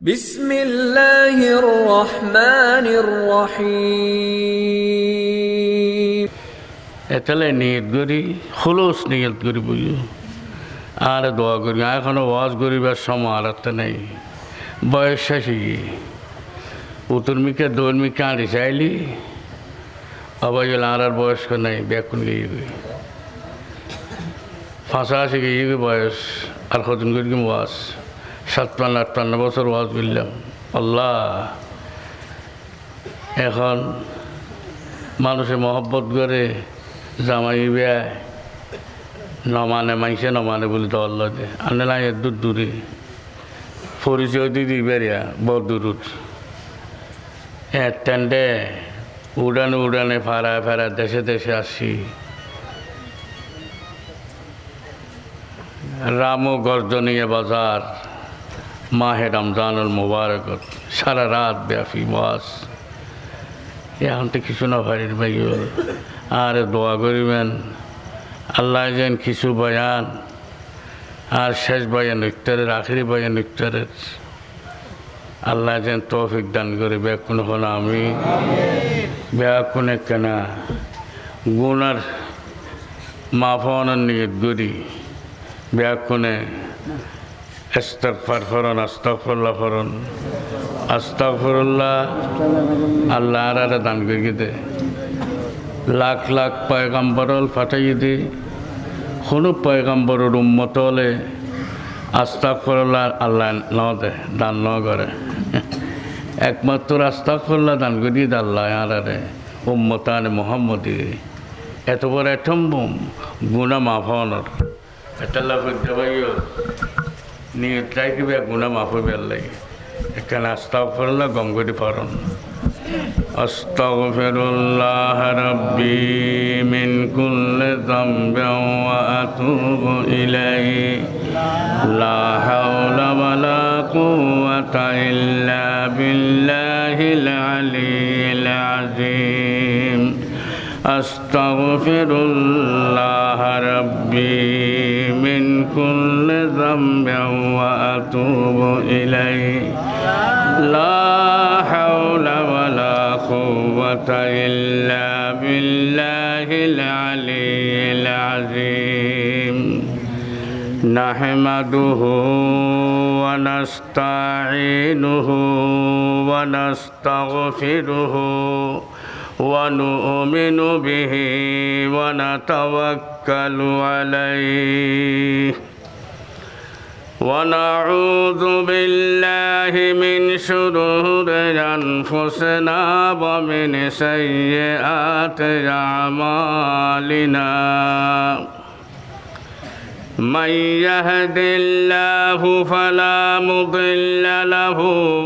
বিসমিল্লাহির রহমানির রহিম। এতলে নিয়ত করি, খুলুস নিয়ত করি বুঝু আর দোয়া করি। এখনো ওয়াজ করিবার সময় আর নেই, বয়স শেষে উত্তরমিকে দৌড়মিকে আঁড়ি চাইলি অবাই আর বয়স্ক নেই, ব্যাকুন গিয়ে গই 85 গিয়ে গই বয়স। আর কদিন করি ওয়াজ 57-58 বছর ওয়াজ করলাম। আল্লাহ এখন মানুষে মহব্বত করে জামাই বেয় নমানে মাইসে নমানে বলি তো আল্লাহ দে আনে না দূর দূরে পরিচয় দিদি বেরিয়া বড় দূর টেন্ডে উড়ানে উড়ানে ফাড়ায় ফেরা দেশে দেশে আসি। রামো গর্জনীয় বাজার মাহে রমজানুল মুবারকত সারা রাত ব্যাপী ওয়াজ। এখন তো কিছু না পারি ভাই, আর দোয়া করিবেন আল্লাহ যেন কিছু বয়ান আর শেষ বয়ান উত্তরের আখেরি বয়ান উত্তরের আল্লাহ যেন তৌফিক দান করে। ব্যাকুন হল আমি ব্যাকুনে কেনা গুনার মাফনের নিয়ত করি ব্যাকুনে ইস্তিগফার করুন, আস্তাগফিরুল্লাহ করুন, আস্তাগফিরুল্লাহ। আল্লাহ আর দান করে দে লাখ লাখ পয়গম্বরল ফাটাই দে কোনো পয়গম্বরের উম্মত হলে আস্তাগফিরুল্লাহ আল্লাহ ন দে দান ন করে। একমাত্র আস্তাগফিরুল্লাহ দান করি আল্লাহ আরে উম্মতানে মোহাম্মদী এত বড় এঠম্বম গুণা মাফনের এটাল্লা করতে পাইও নিয়ে চাই কি গুণা মাফ হইবে লাগে। এখানে আস্তাগফিরুল্লাহ গম করে পারন। আস্তাগফিরুল্লাহ রাব্বি মিন কুল্লি যামবিন ওয়া আতুবু ইলাইহি লা হাওলা ওয়ালা কুওয়াতা ইল্লা বিল্লাহিল আলিয়্যিল আযীম। আস্তাগফিরুল্লাহ রাব্বি মিন কুল্লি যামবিন ওয়া আতুবু ইলাইহি লা হাওলা ওয়ালা কুওয়াতা ইল্লা বিল্লাহিল আলিয়্যিল আযীম। নাহমাদুহু ওয়া নাস্তাঈনুহু ওয়া নাস্তাগফিরুহু ওয়া নু'মিনু বিহি ওয়া নাতাওয়াক্কালু আলাইহি ওয়া নাউযু বিল্লাহি মিন শুরুরি আনফুসিনা ওয়া মিন সাইয়্যাতি আ'মালিনা। من يهد الله فلا مضل له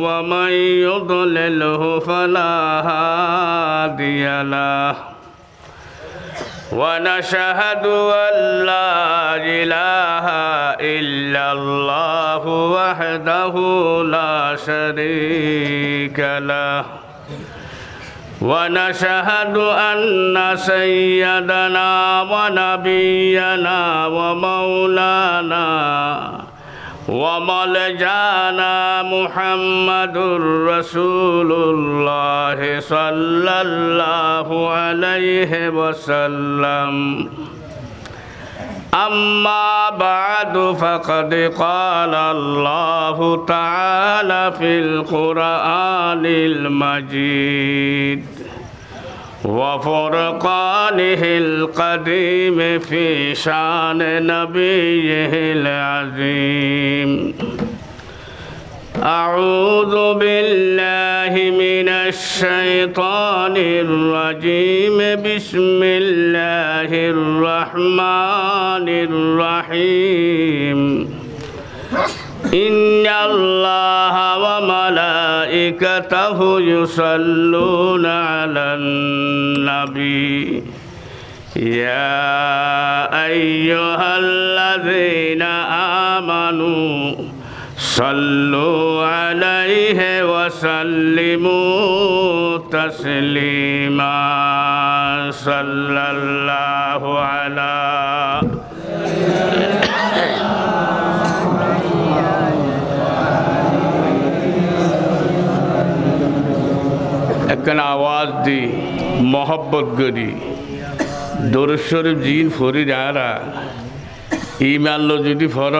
ومن يضلله فلا هادي له ونشهد أن لا إله إلا الله وحده لا شريك له ونشهد أن سيدنا ونبينا ومولانا وملجانا محمد رسول الله صلى الله عليه وسلم. أما بعد فقد قال الله تعالى في القرآن المجيد وفرقانه القديم في شان نبيه العظيم. أعوذ بالله من الشيطان الرجيم. بسم الله الرحمن الرحيم. إن الله وملائكته يصلون على النبي يا أيها الذين آمنوا صلوا عليه وسلموا تسليما. صلى الله على একখানে আওয়াজ দি মহব্বত করি দরুদ শরীফ জিন ফরি যারা ইমাল যদি ফর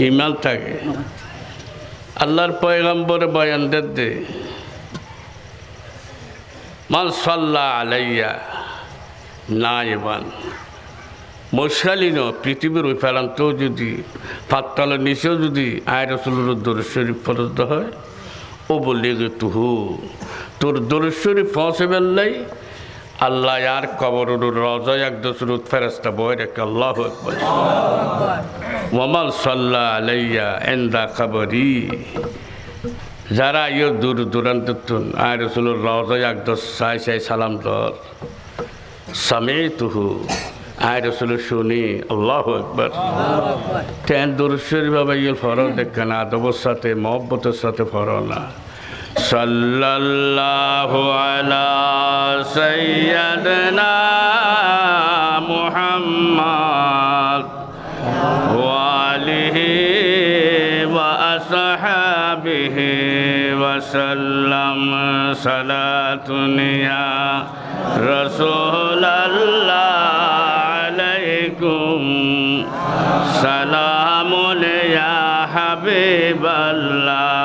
ইমাল থাকে আল্লাহর পয়গম্বরে বয়ান দে মান সাল্লা আলাইয়া নাইবান মশালিন পৃথিবীর ওই ফেলান্তেও যদি পাততালের নিচেও যদি আয় রসুলের দরুদ শরীফ ফরজ হয় ও বললে যে তুহু তোর দরুদ শরীফ পৌঁছে বেললাই আল্লাহ আর কবরের রজায় একদসরুদ ফেরেশতা বয় রেখে আল্লাহু আকবার ওয়ামান সাল্লা আলাইয়া ইনদা কবরি যারা ইয়ে দূর দূরান্ত আয় রসুলের রজায় একদস সাই সাই সালাম দর সামিতুহু আয় রসুল শুনি আল্লাহু আকবার তেন দরুদ শরীফ বাবা ইয়ে ফরজ দেখেন আদবের সাথে মহব্বতের সাথে ফরজ না সাল্লাল্লাহু আলা সাইয়্যিদিনা মুহাম্মদ ওয়া আলিহি ওয়া আসহাবিহি ওয়া সাল্লাম সালাতুন ইয়া রাসূলুল্লাহ আলাইকুম সালামুন ইয়া হাবিবাল্লাহ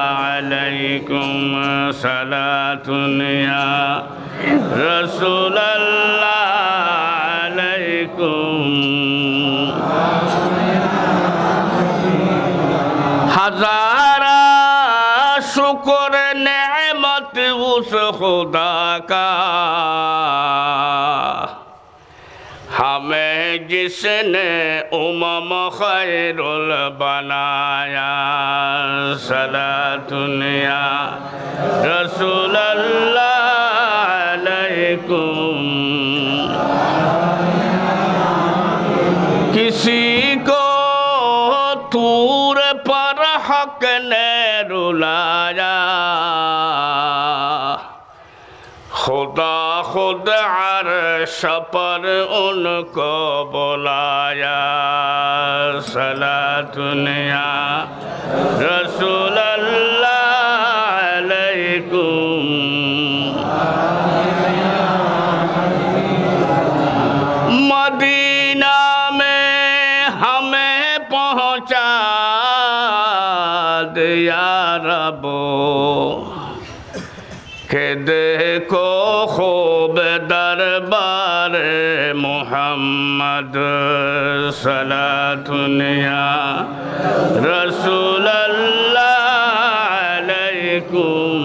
আলাইকুম সালাতুন ইয়া রাসূলুল্লাহ আলাইকুম হাজারা শুকর নেমত উস खुदा का हमें जिसने उमम खैरुल बनाया सलातुनिया रसूलल्लाह अलैकुम किसी को तूर पर हक ने रुलाया खुदा खुद अर्श पर उनको बुलाया सलातुनिया रसूलल्लाह अलैकुम मदीना में हमें पहुँचा दिया रबो के देखो खूब दरबार मोहम्मद सलातुनिया रसूलल्लाह अलैकुम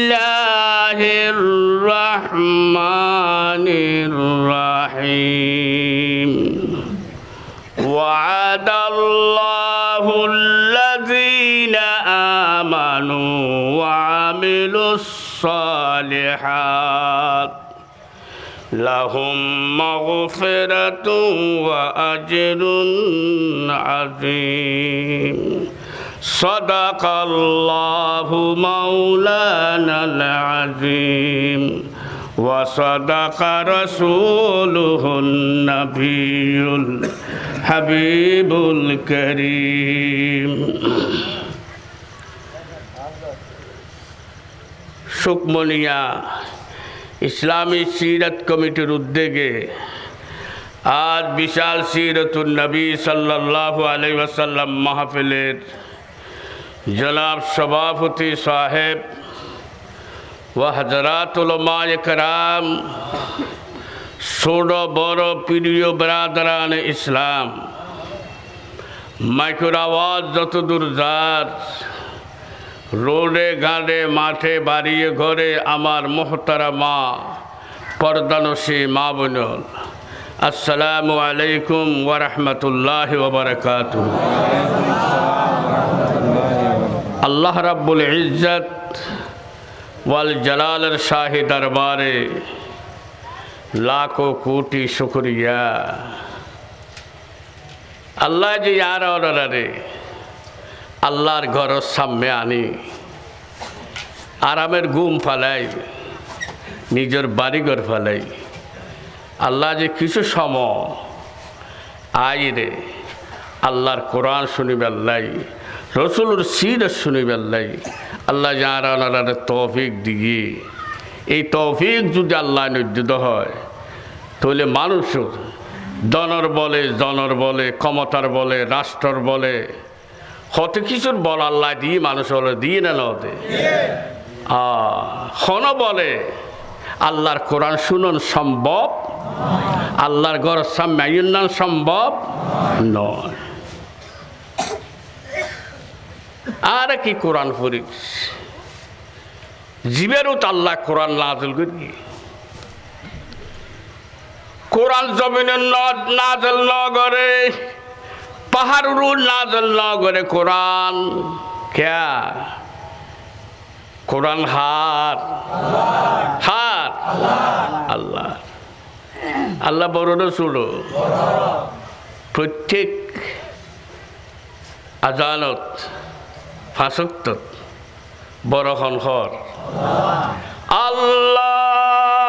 बिस्मिल्लाहिर रहमानिर रहीम وعد الله الذين آمنوا وعملوا الصالحات لهم مغفرة وأجر عظيم صدق الله مولانا العظيم وصدق رسوله النبي الحبيب الكريم সুকমনিয়া ইসলামী সিরাত কমিটির উদ্যোগে আজ বিশাল সিরাতুন নবী সাল্লাল্লাহু আলাইহি ওয়াসাল্লাম মাহফিলের জনাব সভাপতি সাহেব ওয়া হযরাত উলামায়ে কেরাম ছোট বড় প্রিয় ব্রাদারান ইসলাম মাইকের আওয়াজ যতদূর যার রোডে ঘাটে মাঠে বাড়িয়ে ঘরে আমার মোহতারামা পর্দানসী মা বোন আসসালামু আলাইকুম ওয়া রাহমাতুল্লাহি ওয়া বারাকাতুহু আল্লাহ রাব্বুল ইজ্জত ওয়াল জালালের শাহী দরবারে लाखों कोटि शुक्रिया अल्लाह जी यार और रे अल्लाहर घर सामने आनी आरामेर घुम फालाई निजर बाड़ीघर फालाई अल्लाह जी किछु समय आई रे আল্লাহর কোরআন শুনিবার লাই রসুলের সিরাত শুনিবার লাই আল্লাহ যারা ওনারা তৌফিক দিয়ে এই তৌফিক যদি আল্লাহ নির্দিত হয় তাহলে মানুষের দনর বলে জনর বলে ক্ষমতার বলে রাষ্ট্রর বলে কত কিছুর বল আল্লাহ দিয়ে মানুষ হলে দিয়ে না নদে হন বলে আল্লাহর কোরআন শুনন সম্ভব আল্লাহর ঘর সামনে সম্ভব নয় আর কি কোরআন পড়িস জীবেরও তো আল্লাহ কোরআন নাযিল করি কোরআন জমিনের নাযিল ন করে পাহাড়ের নাযিল ন করে কোরআন ক্যা কোরআন হার হার আল্লাহ আল্লাহ বড় রসুল প্রত্যেক আজানত ফাঁসক্ত বড় হর আল্লাহু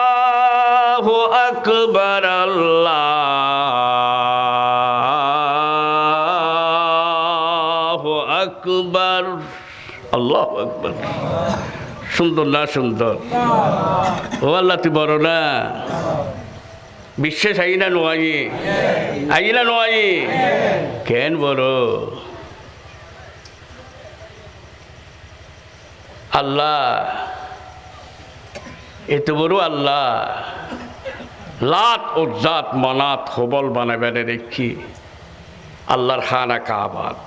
আকবার আল্লাহু আকবার আল্লাহু আকবার সুন্দর না সুন্দর ও আল্লাহ তুই বড় না বিশ্বাস আইনা নোয়াই কেন বড় আল্লাহ এত বড় আল্লাহ লাত উজ্জাত মানাত হবল বানাবেন রেখি আল্লাহর খানা কাবাত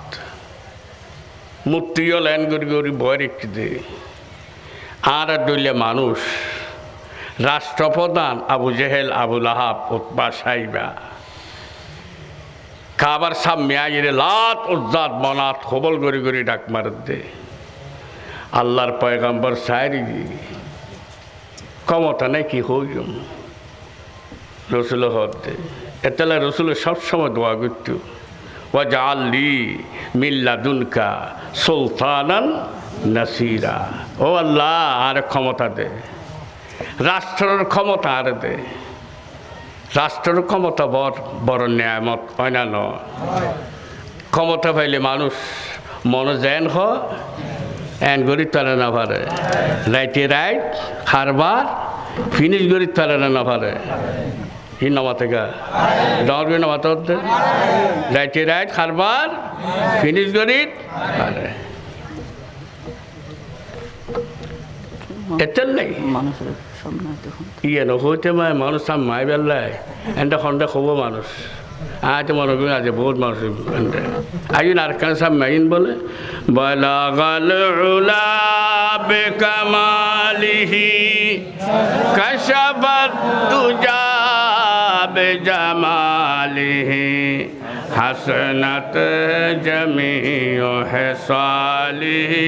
মূর্তিও ল্যান করি করি ভয় রেখে দে আর দইলে মানুষ রাষ্ট্রপ্রধান আবু জেহেল আবু লাহাব উতবা সাইবা কাবার সামনে আইরে লাত উজ্জাত মানাত হবল করি করি ডাক মার দে আল্লাহর পয়গম্বর সাইরি ক্ষমতা নেই কি হইম রসুল হতে এতলা রসুল সবসময় দোয়া করত ওয়াজআলনি মিন লাদুনকা সুলতানান নাসিরা ও আল্লাহ আর ক্ষমতা দে রাষ্ট্রের ক্ষমতা আর দে রাষ্ট্রের ক্ষমতা বড় নিয়ামত হয় না নয় ক্ষমতা পাইলে মানুষ মনোজ্ঞান হয় এন গরি তারা না পারে রাইতে রাইট খারবার ফিনিশ গরি তারা না পারে ই নামাতে গা ডর নামাতে হতে রাইতে রাইট খারবার ফিনিশ গরি পারে এতেন নাই ইয়ে নহইতে মায় মানুষ সাম মাই বেলায় এনটা খন্ডে খব মানুষ আজ মনে করি আজ বহুত মানুষ আইন আর কান সাম মাইন বলে বালাগাল উলা বিকামালিহি কাশাফাত দুজা বিজামালিহি হাসনাত জামিউ হিসালিহি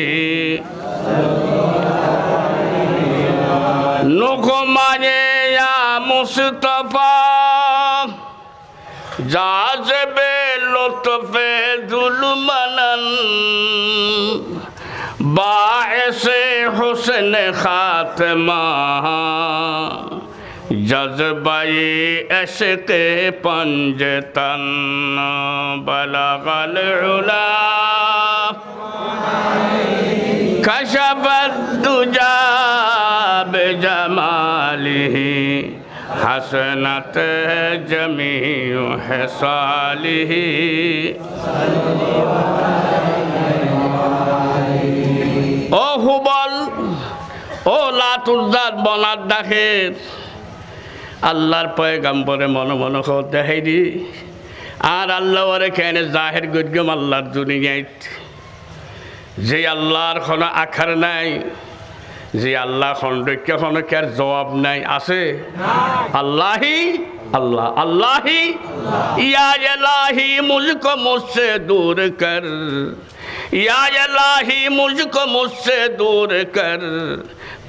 নুকমানে ইয়া মুস্তাফা জাযবে লুৎফে যুলমানান বাঈসে হুসন খাতমা জজবায়ে ইশকে পঞ্জতন বলগল উলা কাশাফাত দুজা বিজামালিহি হাসনাত জামিউ হিসালিহি ও হুবল ও লাতুজাত বনাত দেখে আল্লাহর পয়গম্বরে মনে মনে দেখাই দি আর আল্লাহ ওরে কেন জাহির গদ্যম আল্লাহর দুনিয়াত যে আল্লাহর কোনো আখার নাই যে আল্লাহ খন্ডক্য কোনো কার জবাব নাই আছে আল্লাহি আল্লাহ আল্লাহি ইয়া ইলাহি মুঝকো মুঝসে দূর কর ইয়া ইলাহি মুঝকো মুঝসে দূর কর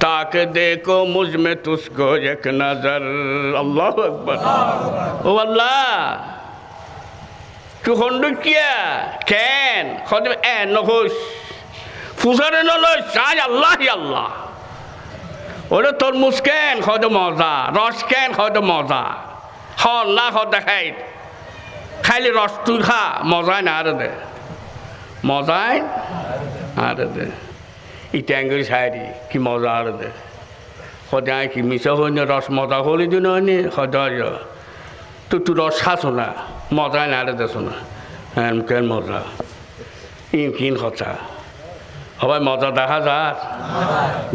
তাক দেখো মুঝ में तुझको एक नजर अल्लाहु अकबर ও আল্লাহ তুই খন্ডক্য কেন খদ এ নহস ফুসারে নলয় চাই আল্লাহি আল্লাহ ওরে তরমুজ কেন হয়তো মজা রস কেন হয়তো মজা হল না হয়তো খাই খাইলে রস তুই খা মজায় না আরে দে মজায় আরে দে ইটাঙ্গি সাইরি কি মজা আরে দে সদায় কি মিছা হই না রস মজা হলি দিন হয়নি সদায় তুই রস খাস না মজায় না আরে দেছ না কেন মজা কিন কথা সবাই মজা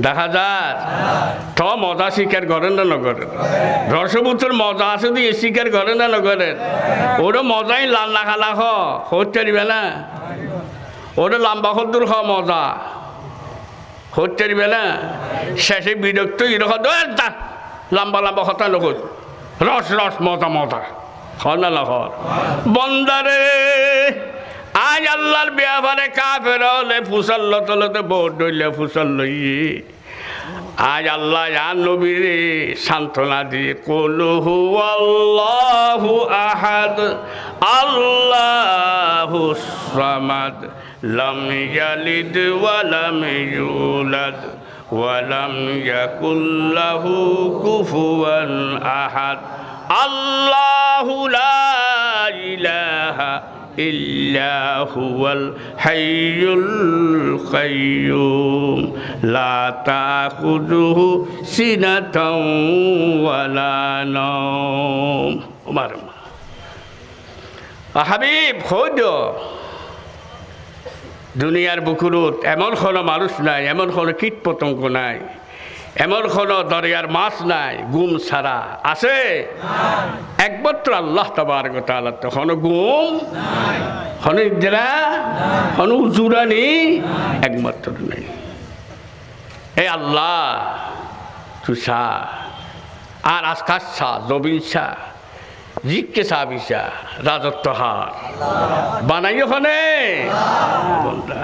দেখা যার তো মজা স্বীকার করেন না নকরেন রসপুত্রের মজা আছে দিয়ে স্বীকার করেন না নকরেন ওরা মজাই লাল না খালা হতে পারিবে না ওরা লম্বা হদ্দুর মজা হতে পারিবে না শেষে বিরক্ত এরকম লম্বা কথা নকর রস মজা হর না হর বন্দারে আজ আল্লাহর ব্যাপারে কাফের হলে ফুসাল্ল তলতে বোট ডইলে ফুসাল লইয়ে আজ আল্লাহ আর নবীর সান্ত্বনা দিয়ে কুলহু আল্লাহু আহাদ আল্লাহু সামাদ লাম ইয়ালিদ ওয়া লাম ইউলাদ ওয়া লাম ইয়াকুল লাহু কুফুয়ান আহাদ আল্লাহু লা ইলাহা إلا هو الحي القيوم لا تأخذه سنة ولا نوم হাবিব খোঁজ দুনিয়ার বুকুরত এমন কোনো মানুষ নাই এমন কোনো কীট পতঙ্গ নাই এমন কোনো দরিয়ার মাছ নাই গুম ছাড়া আছে একমাত্র আল্লাহ তাবারক ওয়া তাআলা তো কোনো গুম কোনো ইজরা কোনো উজুরানি একমাত্র নেই এই আল্লাহ তুষা আর আকাশ ছা জমিন ছা জিজ্ঞে সাবিসা রাজত্ব হার বানাই ওখানে বন্ধা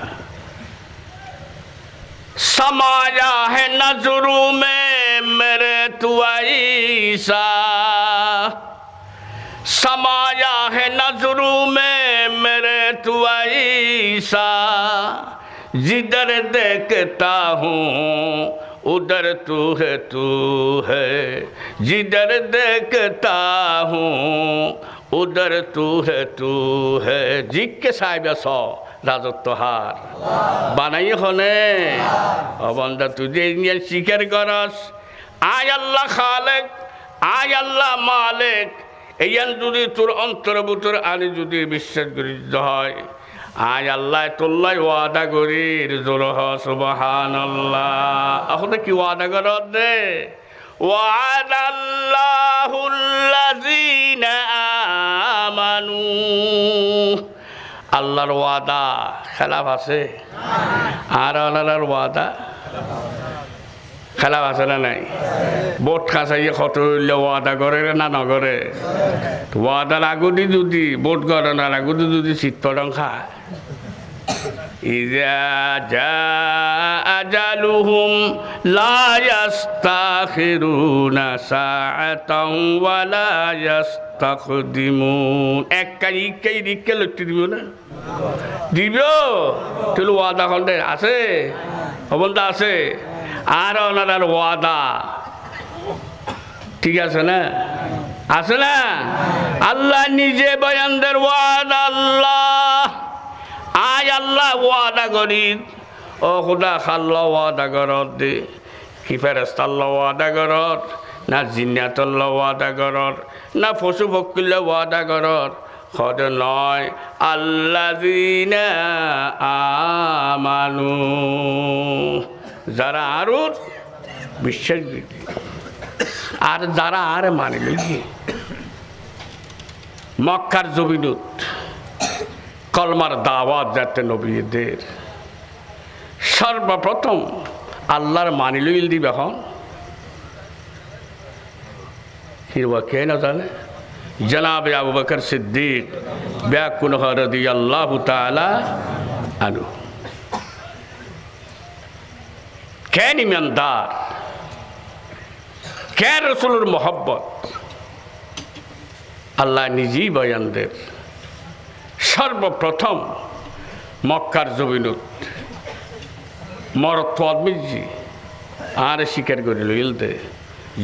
समाया है नजरों में मेरे तू ऐसा समाया है नजरों में मेरे तू ऐसा जिधर देखता हूँ उधर तू है जिधर देखता हूँ उधर तू है जिक्के साहिब सौ রাজত্ব হার বানাই হনে অবন্ধা তুই যে স্বীকার করস আয় আল্লাহ খালেক আয় আল্লাহ মালেক এইয়ান যদি তোর অন্তর্ভুতর আনি যদি বিশ্বাস করি হয় আয় আল্লাহ তোল্লাই ওয়াদা করি জোর সুবহানাল্লাহ এখন কি ওয়াদা কর দে ওয়াদাল্লাহুল্লাযীনা আমানু আল্লাহর ওয়াদা খেলাফ আছে আর আল্লাহর ওয়াদা খেলাফ আছে না নাই বোট খাঁচাইয়ে কত হইলে ওয়াদা করে না নগরে ওয়াদার আগুদি যদি বোট করে না আগুদি যদি শীতপটং খায় ইযা জাআ আজালুহুম লা ইস্তাখিরুনা সাআতান ওয়া লা ইস্তাকদিমুন একই রিক্কে লুটি দিব না দিব তুই ওয়াদা করতে আছে অবন্ধা আছে আর ওনার ওয়াদা ঠিক আছে না আল্লাহ নিজে বয়ানদের ওয়াদা আল্লাহ আয় আল্লাহ ওয়াদা করি ও খুদা খাল্লা ওয়াদা করত দে কি ফেরেশতাল্লাহ ওয়াদা করত না জিন্নাতুল্লাহ ওয়াদা করত না পশু পক্ষীল্লাহ ওয়াদা করত খদ নয় আল্লাযীনা আমানু যারা আরো বিশ্বাস দিতে আর যারা আর মানে লইছে মক্কার জমিনত কলমার দাওয়াত যাতে নবীদের সর্বপ্রথম আল্লাহর মানি লইল দিবে এখন হিরবা কে না জানে জনাবে আবু বকর সিদ্দিক ব্যাকুন রাদিয়াল্লাহু তাআলা আনহু কেন ইমানদার কে রাসূলের মোহব্বত আল্লাহ নিজেই বয়ান দেন সর্বপ্রথম মক্কার জমিনত মরত আদমিজি আর স্বীকার করে লইলতে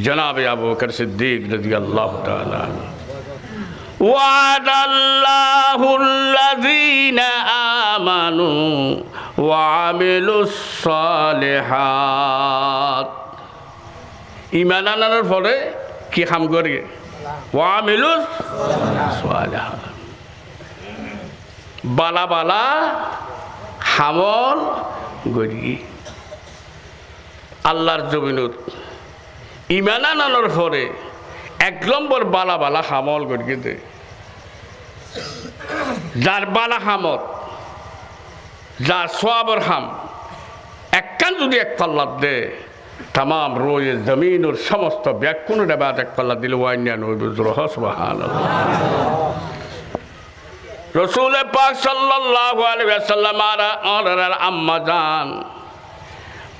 জনাবে আবু বকর সিদ্দিক রাদিয়াল্লাহু তাআলা ওয়াদাল্লাহুল্লাযীনা আমানু ওয়া আমিলুস সালিহাত। ঈমান আনার পরে কি কাম করে? ওয়া আমিলুস সালিহাত, বালা বালা আমল করি। আল্লাহর জমিনত ঈমান আনার পরে 1 নম্বর বালা বালা আমল করি দে। যার বালা হামত, যার সওয়াবের হাম একখান যদি 1 পাল্লা দে, তাম রোয়ে জমিনের সমস্ত ব্যাকুণের বাদ 1 পাল্লা দিলে ওয়াইন্যান হইবে। সুবহানাল্লাহ। রাসূল পাক সাল্লাল্লাহু আলাইহি ওয়াসাল্লাম আর আম্মা জান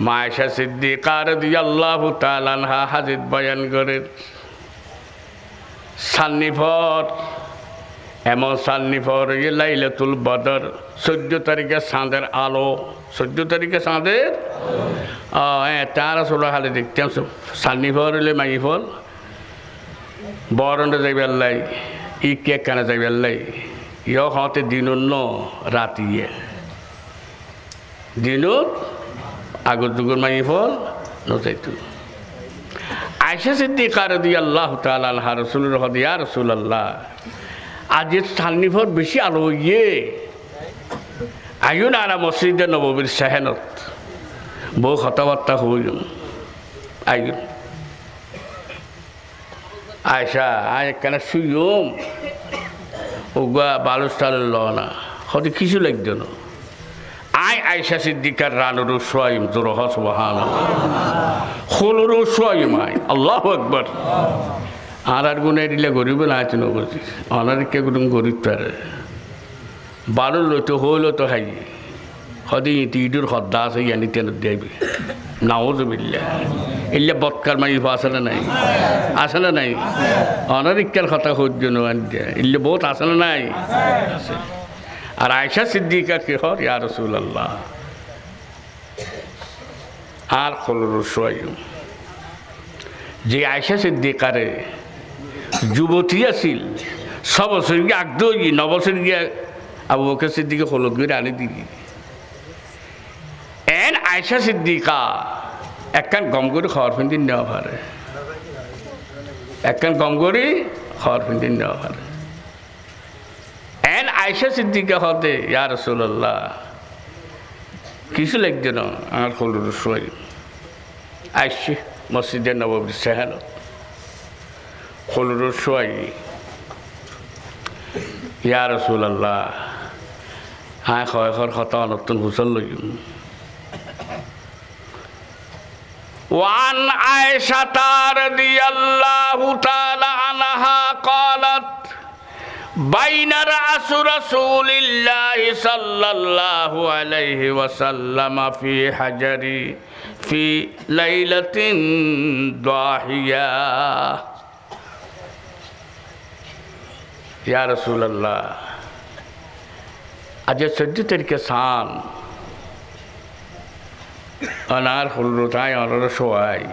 মা আয়েশা সিদ্দিকা রাদিয়াল্লাহু তাআলা আনহা হাদিস বয়ান করে, সান্নিফর এমন সান্নিফর লাইলাতুল বদর 14 তারিখে চাঁদের আলো, 14 তারিখে চাঁদের তার আসলে খালি দেখতে সান্নিফর হইলে মাইফল বরণে যাইবার লাই, ই কেক কানে যাইবার লাই, ইয় হতে দিনুর ন রাতিয়ে দিনুর আগর যুগর মাইফল নজাইতো। আয়েশা সিদ্দিকা রাদিয়াল্লাহু তাআলা আনহা রাসূলের হদি, ইয়া রাসূলুল্লাহ, আজ সান্নিফর বেশি আলো ইয়ে আইন আরা মসজিদে নববীর সেহেনত বউ কথাবার্তা হইল আইন আয়েশা আয় কেন শুইম ওগা বালুস টালুর ল না হতে কিছু লাগতো না। আয় আয়েশা সিদ্দিকার রানুরু সোয়াইম জোরহ সুবহানাল্লাহ হলুরু সোয়াইম আয় আল্লাহু আকবার। আর গুনে দিলে গরিব না আছে নবজি অনার কে গুণ গরিব পারে বালুর লইতো হইল তো হাই হদি ইটিডুর হদ্দা আছে ইয়ানি তেন দেবি নাউজুবিল্লাহ। ইল্লা বৎকার মাই আছে না নাই? আছে না নাই? অনারিকার কথা হইজ না ইল্লা বহুত আছে না নাই? আছে। আর আয়েশা সিদ্দিকা কে হর, ইয়া রাসূলুল্লাহ, আর হলুর সোয়াইম যে আয়েশা সিদ্দিকারে যুবতী আছিল 6 বছর গিয়ে 9 বছর গিয়ে আবু বকর সিদ্দিকে হলুদ করে আনি দিবি। এন আয়েশা সিদ্দিকা একখান গম করে খাওয়ার ফিন্দিন নেওয়া পারে, একখান গম করে খাওয়ার ফিন্দিন নেওয়া পারে। এন আয়েশা সিদ্দিকা হতে, ইয়া রাসূলুল্লাহ, কিছু লাগছে না আর হলুদ সোয়াই আইসি মসজিদে নববীর সেহেনত হলুদ সোয়াই, ইয়া রাসূলুল্লাহ, হ্যাঁ খয়খর কথা নতুন হুসল লইম। ওয়ান আয়েশা রাদিয়াল্লাহু তাআলা আনহা قالت بين رأس رسول الله صلى الله عليه وسلم في حجري في ليلة ضاحية يا رسول الله আজ 14 তারিখে সান অনার হলুদায় অনার সোয়াই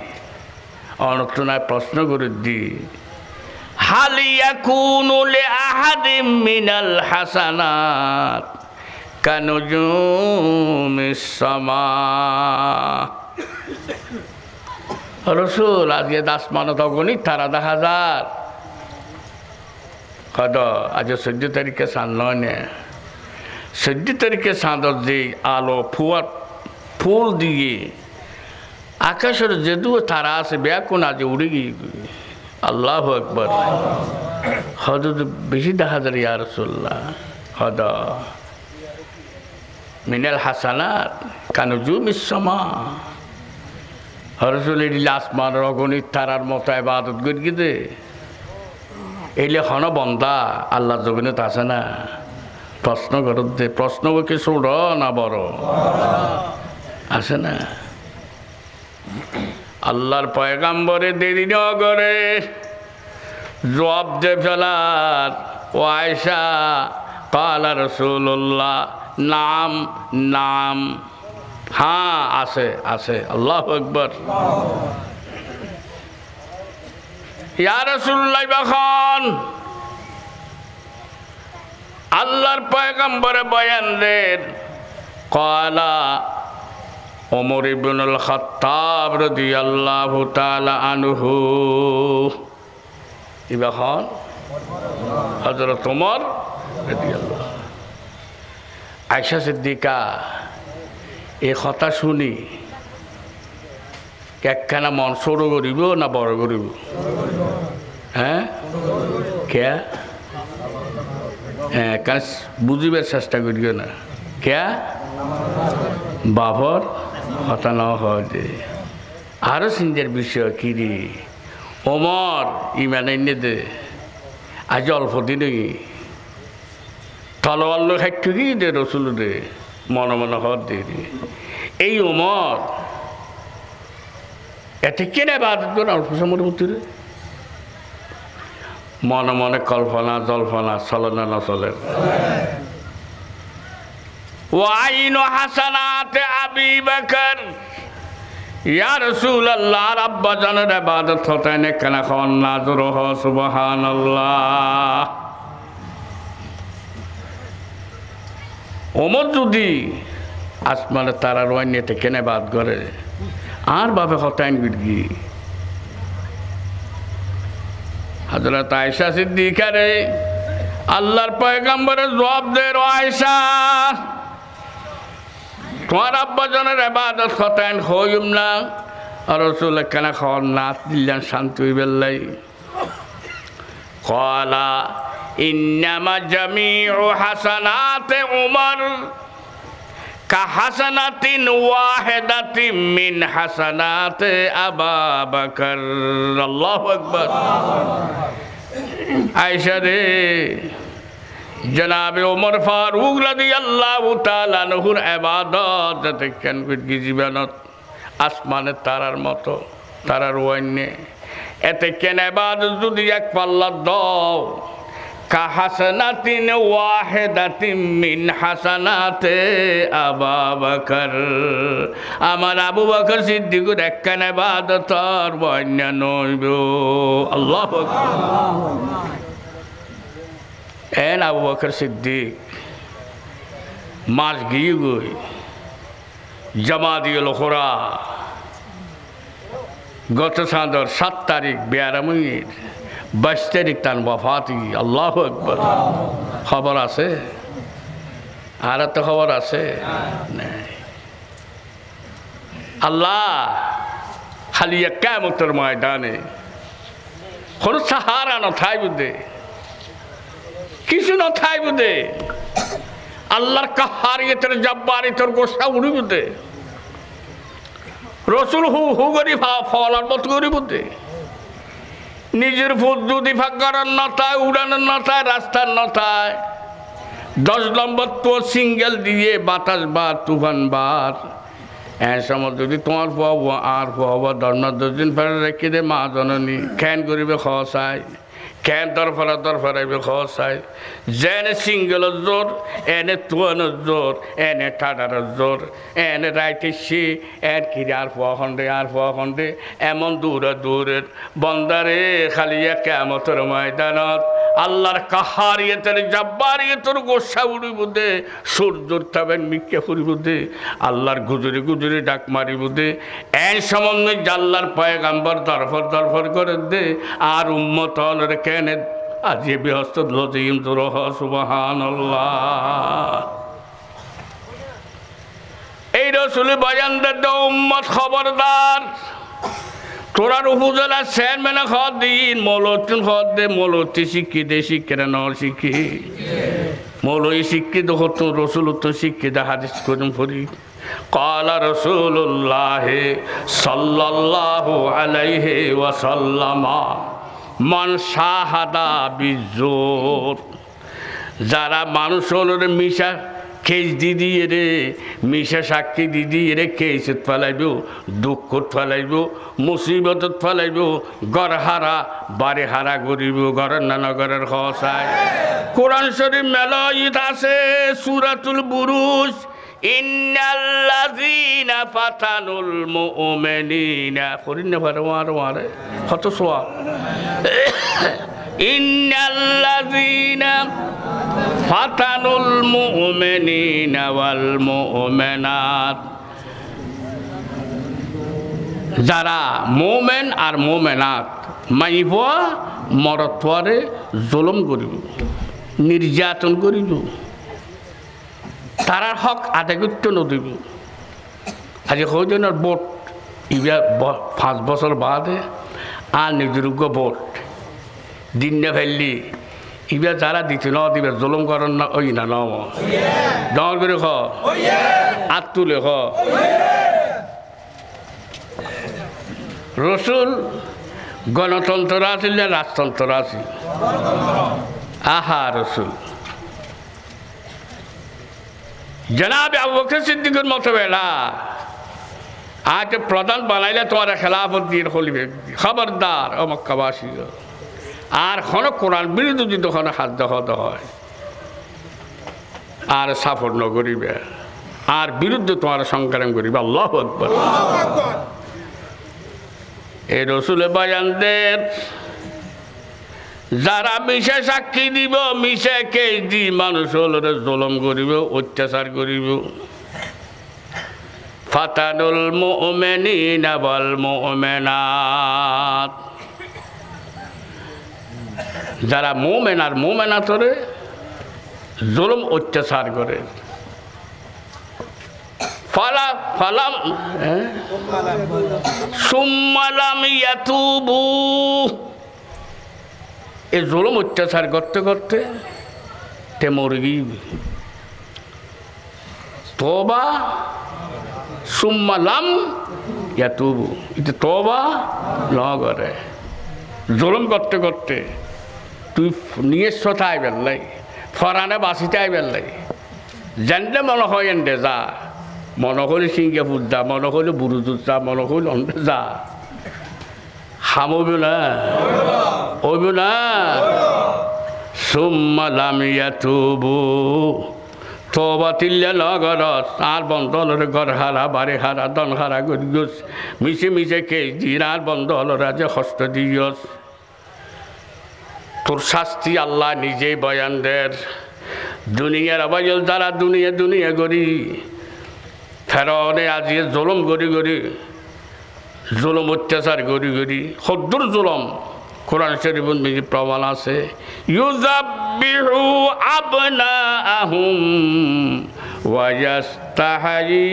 অনতনায় প্রশ্ন করে দি হাল ইয়াকুনু লিআহাদিম মিনাল হাসানাত কানুজুমিস সামা। রাসূল আজকে আসমানত অগণিত তারা দেখা যার কত আজ 14 তারিখে চাঁদ নয় নে 14 তারিখে চাঁদর যে আলো ফুল দিয়ে আকাশের যেদু তারা আছে ব্যাকুন আজ উড়ে গিয়ে আল্লাহু আকবার। হদ বেশি দেখা যায় ইয়া রাসূলুল্লাহ, হদ মিনাল হাসানাত কানুজুমিস সামা। রাসূল এই আসমানের অগণিত তারার মতো ইবাদত করি দে এইলে হন বন্দা আল্লাহর জমিনত আছে না? প্রশ্ন করত দে, প্রশ্ন কি ছোট না বড় আছে না? আল্লাহর পয়গাম্বরে দেরি ন করে জবাব দে ফেলার, ও আয়েশা কালা রাসূলুল্লাহ নাম নাম, হ্যাঁ আছে আছে। আল্লাহু আকবার। ইয়া রাসূলুল্লাহ, এখন আল্লাহর পয়গম্বরে বয়ান দেন ক্বালা ওমর ইবনুল খাত্তাব রাদিয়াল্লাহু তাআলা আনহু ইবাহন হযরত ওমর রাদিয়াল্লাহু আয়েশা সিদ্দিকা এই কথা শুনি একখানা মন সরু করিব না বড় করিব হ্যাঁ কে হ্যাঁ কাজ বুঝিবার চেষ্টা করিও না কে বাবর কথা না হয় আরো চিন্তার বিষয় কি রে ওমর ইমান এনে দে আজ অল্প দিনে তলোয়ার লোক একটু কি দে রসুল দে মনে মনে হর দে এই ওমর এতে কেনে বাদ অল্প সময়ের ভিতরে মনে মনে কল্পনা জল্পনা চলে না না চলে ওয়াইন হাসানাতে আবি বকর ইয়া রাসূলুল্লাহ আব্বা জানের ইবাদত হতেন কেন খন নাজর হ সুবহানাল্লাহ ওমর যদি আসমানে তারার ওয়াইনেতে কেনে বাদ করে আর বাপে হতেন গিরগি হযরত আয়েশা সিদ্দিকা রে আল্লাহর পয়গম্বরের জবাব দে রে আয়েশা তোমার আব্বা জানের ইবাদত হতেন হইম না আর রাসূল কেন খন না দিলেন শান্তি হইবেলাই ক্বালা ইন্নামা জামিউ হাসানাতে উমর কা হাসানাতিন ওয়াহিদাতিন মিন হাসানাতে আবু বকর আল্লাহু আকবার আয়েশা রে জনাবে ওমর ফারুক রাদিয়াল্লাহু তাআলা আনহুর ইবাদত দেখেন জীবনত আসমানে তারার মতো তারার ওয়াইনে এতে কেন ইবাদত যদি এক পাল্লা দাও কা হাসানাতিন ওয়াহিদাতিন মিন হাসানাতে আবু বকর আমার আবু বকর সিদ্দিকের একখান ইবাদত আর ওয়াইন নইব আল্লাহু আকবার এন আবু বকর সিদ্দিক মাস গিয়ে গই জামাদিউল খুরা গত চাঁদর 7 তারিখ 12 মিনিট 22 তারিখ তার ওয়াফাতি আল্লাহু আকবার খবর আছে আর তো খবর আছে আল্লাহ খালি কিয়ামতের ময়দানে কোন সাহারা নথাই বুদে কিছু নথাই বুদে আল্লাহর কাহারিয়তের জব্বারিয়তের গোসা উড়ি বুদে রসুল হু হু করি ফলার মত করি বুদে নিজের ফুট যদি ফাঁকার নথায় উড়ানোর নথায় রাস্তার নথায় 10 নম্বর তো সিঙ্গেল দিয়ে বাতাস বার তুফান বার এর সময় যদি তোমার পাবো আর পাবো 10 দিন ফেলে রেখে দে মা জননী খ্যান করিবে খাওয়া চাই খ্যান দরফারাইবে খাওয়া চাই যেনে সিঙ্গেলের জোর এনে তুয়ানোর জোর এনে ঠাডারের জোর এনে রাইতেছি এর কিরে আর পোয়া খন্ডে এমন দূরের বন্দারে খালি কিয়ামতের ময়দানত আল্লাহর কাহারিয়তের জব্বারিয়তের গোসা উড়িব দে সূর্যর তাবেন মিক্কে ফুরিব দে আল্লাহর গুজরি ডাক মারিব দে এর সমন্বয় আল্লাহর পয়গম্বর দরফর করে দে আর উম্মত হলের কেনে আজি ব্যস্ত লজিম জোরহ সুবহানাল্লাহ এই রসুল বয়ান দে উম্মত খবরদার তোরার উপজেলা চেয়ারম্যানে খর দিন মৌলতিন খর দে মৌলতি শিক্ষি দে শিক্ষিরা নর শিক্ষি মৌলই শিক্ষিত হতো রসুল তো শিক্ষিত হাদিস করুন ফরি ক্বালা রাসূলুল্লাহ সাল্লাল্লাহু আলাইহি ওয়াসাল্লাম মান শাহাদা বিজুর যারা মানুষ হলোর মিশা কেস দিদিয়ে রে মিশা সাক্ষী দিদিয়ে রে কেসত ফেলাইব দুঃখত ফেলাইব মুসিবতত ফেলাইব ঘর হারা বাড়ি হারা করিব ঘরের নানগরের খসায় কোরআন শরীফ মেলাইত আছে সূরাতুল বুরুজ ইন্নাল্লাযীনা ফাতানুল মুমিনিনা ফরিনা ফারওয়ারে কত সওয়াব ইন্নাল্লাযীনা ফাতানুল মুমিনিনা ওয়াল মুমিনাত, যারা মোমেন আর মোমেনাত মাইব মরতরে জুলুম করিব, নির্যাতন করিব, তারার হক আদায় করতে নদিব। আজ হইজনের ভোট ইবা 5 বছর বাদে আর নির্যোগ্য ভোট দিন না ফেললি ইবা যারা দিতে ন দিবে জুলুম করেন না ওই না নম ডর করে খ আর তুলে খ। রসুল গণতন্ত্র আছিল না রাজতন্ত্র আছিল? আহা রসুল জনাবে আবু বকর সিদ্দিকের মতো বেলা আজ প্রধান বানাইলে তোমার খেলাফত দিয়ে হলিবে, খবরদার ও মক্কাবাসী। আর কোনো কোরআন বিরুদ্ধে যদি কোনো হাত দখল হয় আর সাপোর্ট ন করিবে, আর বিরুদ্ধে তোমার সংগ্রাম করিবে। আল্লাহু আকবার। এই রসুলের বয়ানদের যারা মিশে সাক্ষী দিব, মিশে কেস দি মানুষ হলরে জুলুম করিব, অত্যাচার করিব। ফাতানুল মুমিনিনা ওয়াল মুমিনাত, যারা মুমিন আর মুমিনাতরে জুলুম অত্যাচার করে। ফালাম সুম্মা লাম ইয়াতুবু, এই জুলুম অত্যাচার করতে করতে তে মরে গিয়ে তওবা সুম্মা লাম ইয়াতুবু, এটা তওবা ন করে। জুলুম করতে করতে তুই নিয়ে সথায় বেললাই, ফরানে বাঁচিতে বেললাই, জানলে মনে হয় এনে যা, মনে হলে সিঙ্গাপুর যা, মনে হলে বুরুজুর যা, মনে হলে অন্য যা, হামব না হইব না। সুম্মা লাম ইয়াতুবু, তওবা তিল্লা লগরত আর বন্ধ হলরে ঘর হারা, বাড়ি হারা, দন হারা করি গছ, মিশে মিশে কেস দিন আর বন্ধ হলরা যে হস্ত দিয়স। তোর শাস্তি আল্লাহ নিজেই বয়ান দের। দুনিয়ার আবাজল যারা দুনিয়া দুনিয়া করি ফেরাউনে আজিয়ে জুলুম করি করি, জুলুম অত্যাচার করি করি, হদ্দুর জুলুম কোরআন শরীফের নিজে প্রমাণ আছে। ইউযাব্বিহু আবনাআহুম ওয়া ইয়াস্তাহয়ী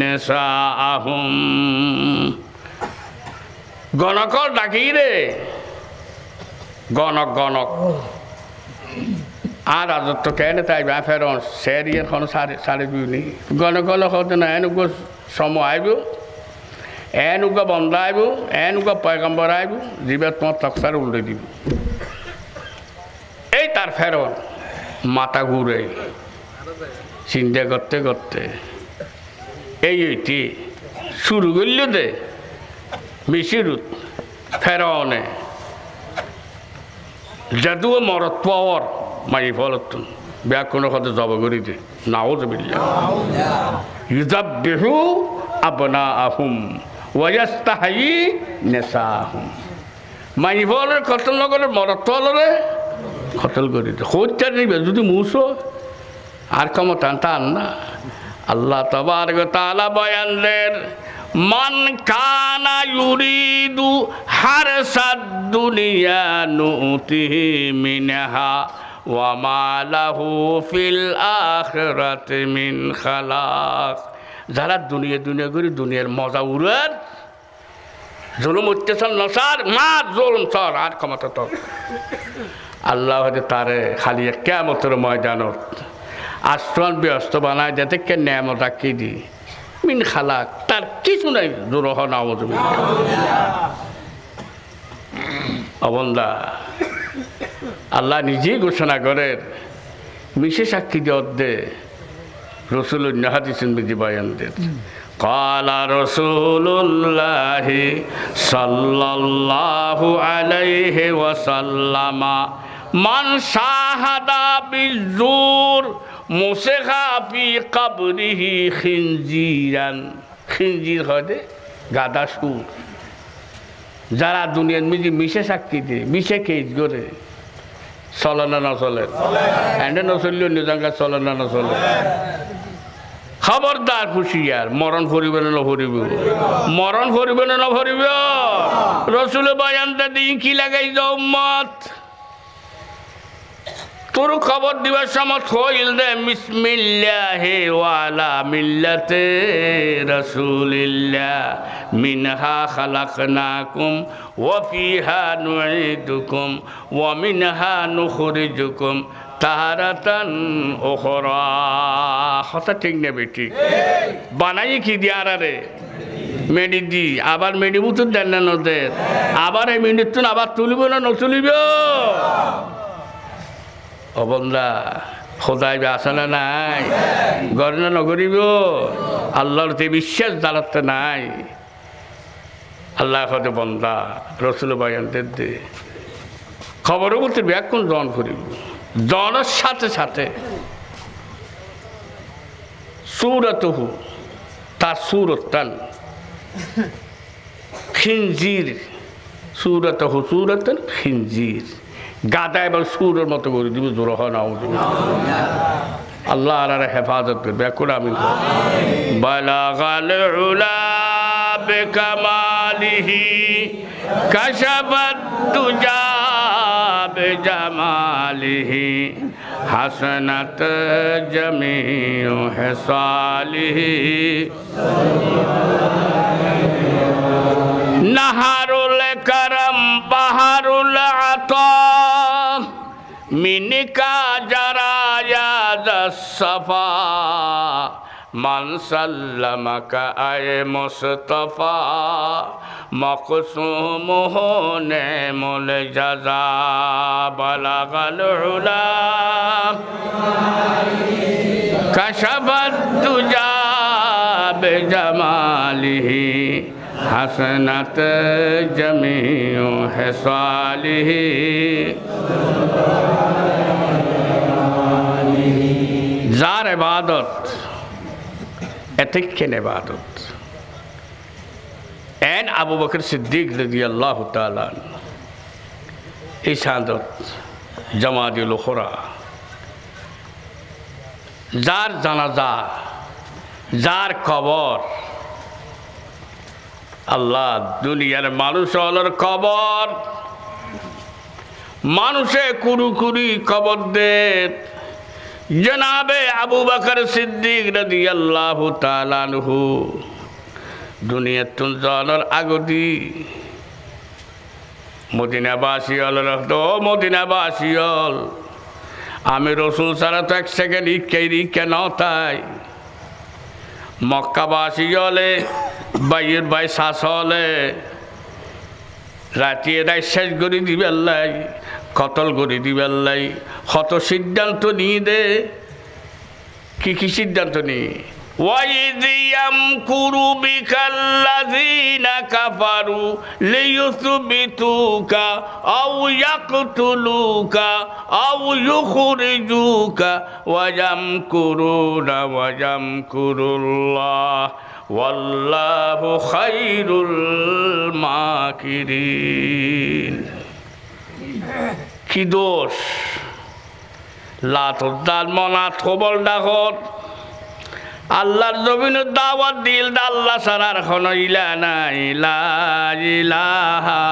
নিসাআহুম। গণকর ডাকি রে, গণক গণক আর রাজত্ব কেন তাই বা ফেরন সেরিয়ে কোনো সাড়ে বিউনি গণক হতে না এনুক সময় আইব, এনুক বন্ধ আইব, এনুক পয়গম্বর আইব, জীবের তোমার তকসার উল্টে দিব। এই তার ফেরন মাথা ঘুরে চিন্তা করতে করতে এইটি শুরু করল দে মিশিরুত ফেরনে যদিও মরত পাওয়ার মাই ফলতুন ব্যাকুণের কথা জব করি দে নাউযুবিল্লাহ। ইউযাব্বিহু আবনাআহুম ওয়া ইয়াস্তাহয়ী নিসাআহুম, মাই ফলের কতল নগরের মরত পাওয়ারে কতল করি দে। হত্যা নিবে যদি মুসো আর ক্ষমতা টান না। আল্লাহ তাবারক ওয়া তাআলা বয়ান দেন, মান কানা ইউরিদু হারসাদ দুনিয়া নুতিহি মিনহা ওয়া মা লাহু ফিল আখিরাতি মিন খালাক। যারা দুনিয়া দুনিয়া করে দুনিয়ার মজা উড়ার, জুলুম অত্যাচার নসার মা জুলুম সর আর ক্ষমতা তো আল্লাহ হয়তো তারে খালি কিয়ামতের ময়দানত আশ্রম ব্যস্ত বানায় যাতে কে নেয়ামত রাখি দি মিন খালাক, তার কিছু নাই। জোরহ নাউযুবিল্লাহ। অবন্দা আল্লাহ নিজেই ঘোষণা করেন, মিশে সাক্ষী দে রসুলুল্লাহ হাদিসের মধ্যে বয়ান দেন। ক্বালা রাসূলুল্লাহি সাল্লাল্লাহু আলাইহি ওয়াসাল্লাম মান শাহাদা বিজুর মুসিখা ফি কবরিহি খিনজিরান। খিনজির হয় গাদা সুর। যারা দুনিয়ার মিশে সাক্ষী দিয়ে মিশে কেস করে চলে না নচলে এনে নচললেও নিজাঙ্গা চলে না নচলে খবরদার হুঁশিয়ার মরণ ফরিবে না নফরিব মরণ ফরিবে না নফরিব রসুল বয়ানটা দিই কি লাগাই যাও উম্মত তোর খবর দিবার সময় হইল দে বিসমিল্লাহি ওয়ালা মিল্লাতে রাসূলিল্লাহ মিনহা খালাকনাকুম ওয়া ফিহা নুঈদুকুম ওয়া মিনহা নুখরিজুকুম তাহারাতান উখরা কথা ঠিক না বেটি বানাই কি দিয়ার রে মেডি দি আবার মেডি বুতুর দেন না নদের আবার এই মিনিট তুন আবার তুলিব না নতুলিব ও বন্ধা খোদাই আসলে নাই গণনা নগরিব আল্লাহর তে বিশ্বাস দাঁড়াতে নাই আল্লাহ হতে বন্ধা রসুল বয়ানদের দে খবরের মধ্যে ব্যাকুণ জন করিব জনের সাথে সাথে সুরতহু তার সুরতান খিনজির সুরতহু সুরতান খিনজির গাদা এবং সুরের মতো করে দিব জোর হয় না আল্লাহ আর হেফাজত করবে এখন আমি বালাগাল উলা বিকামালিহি কাশাফাত তুজা বিজামালিহি হাসানাত জামিউ হিসালিহি নাহারুল করম বাহারুল আতা মিনিকা জারায়া দসফা মান সাল্লামাকা আয় মুস্তাফা মকসুমুহু নেমুল জাযা বালাগাল উলা কাশাফাত তুজা বিজামালিহি হাসনাত জামিউ হিসালিহি যার ইবাদত এতিকেন ইবাদত এন আবু বকর সিদ্দিক রাদিয়াল্লাহু তাআলা এই শাহাদত জামাতুল উখরা যার জানাজা যার কবর আল্লাহ দুনিয়ার মানুষ হলোর কবর মানুষে কুরুকুরি কবর দে জনাবে আবু বকর সিদ্দিক রাদিয়াল্লাহু তাআলা আনহু দুনিয়ার তুন জানার আগদি মদিনাবাসী হল ও মদিনাবাসী হল আমি রসুল ছাড়া তো এক সেকেন্ড কেন তাই মক্কাবাসী হলে বাইয়ের বাই শ্বাস হলে রাতিয়ে রায় শেষ করে দিবেন লাই কতল করে দিবেন লাই কত সিদ্ধান্ত নিয়ে দে কি সিদ্ধান্ত নিয়ে وَإِذْ يَمْكُرُ بِكَ الَّذِينَ كَفَرُوا لِيُثْبِتُوكَ أَوْ يَقْتُلُوكَ أَوْ يُخْرِجُوكَ وَيَمْكُرُونَ وَيَمْكُرُ اللَّهُ وَاللَّهُ خَيْرُ الْمَاكِرِينَ কি দোষ লাত দাল মনাত খবর ডাকত আল্লাহর জমিনের দাওয়াত দিল আল্লাহ ছাড়ার কোনো ইলা নাই লা ইলাহা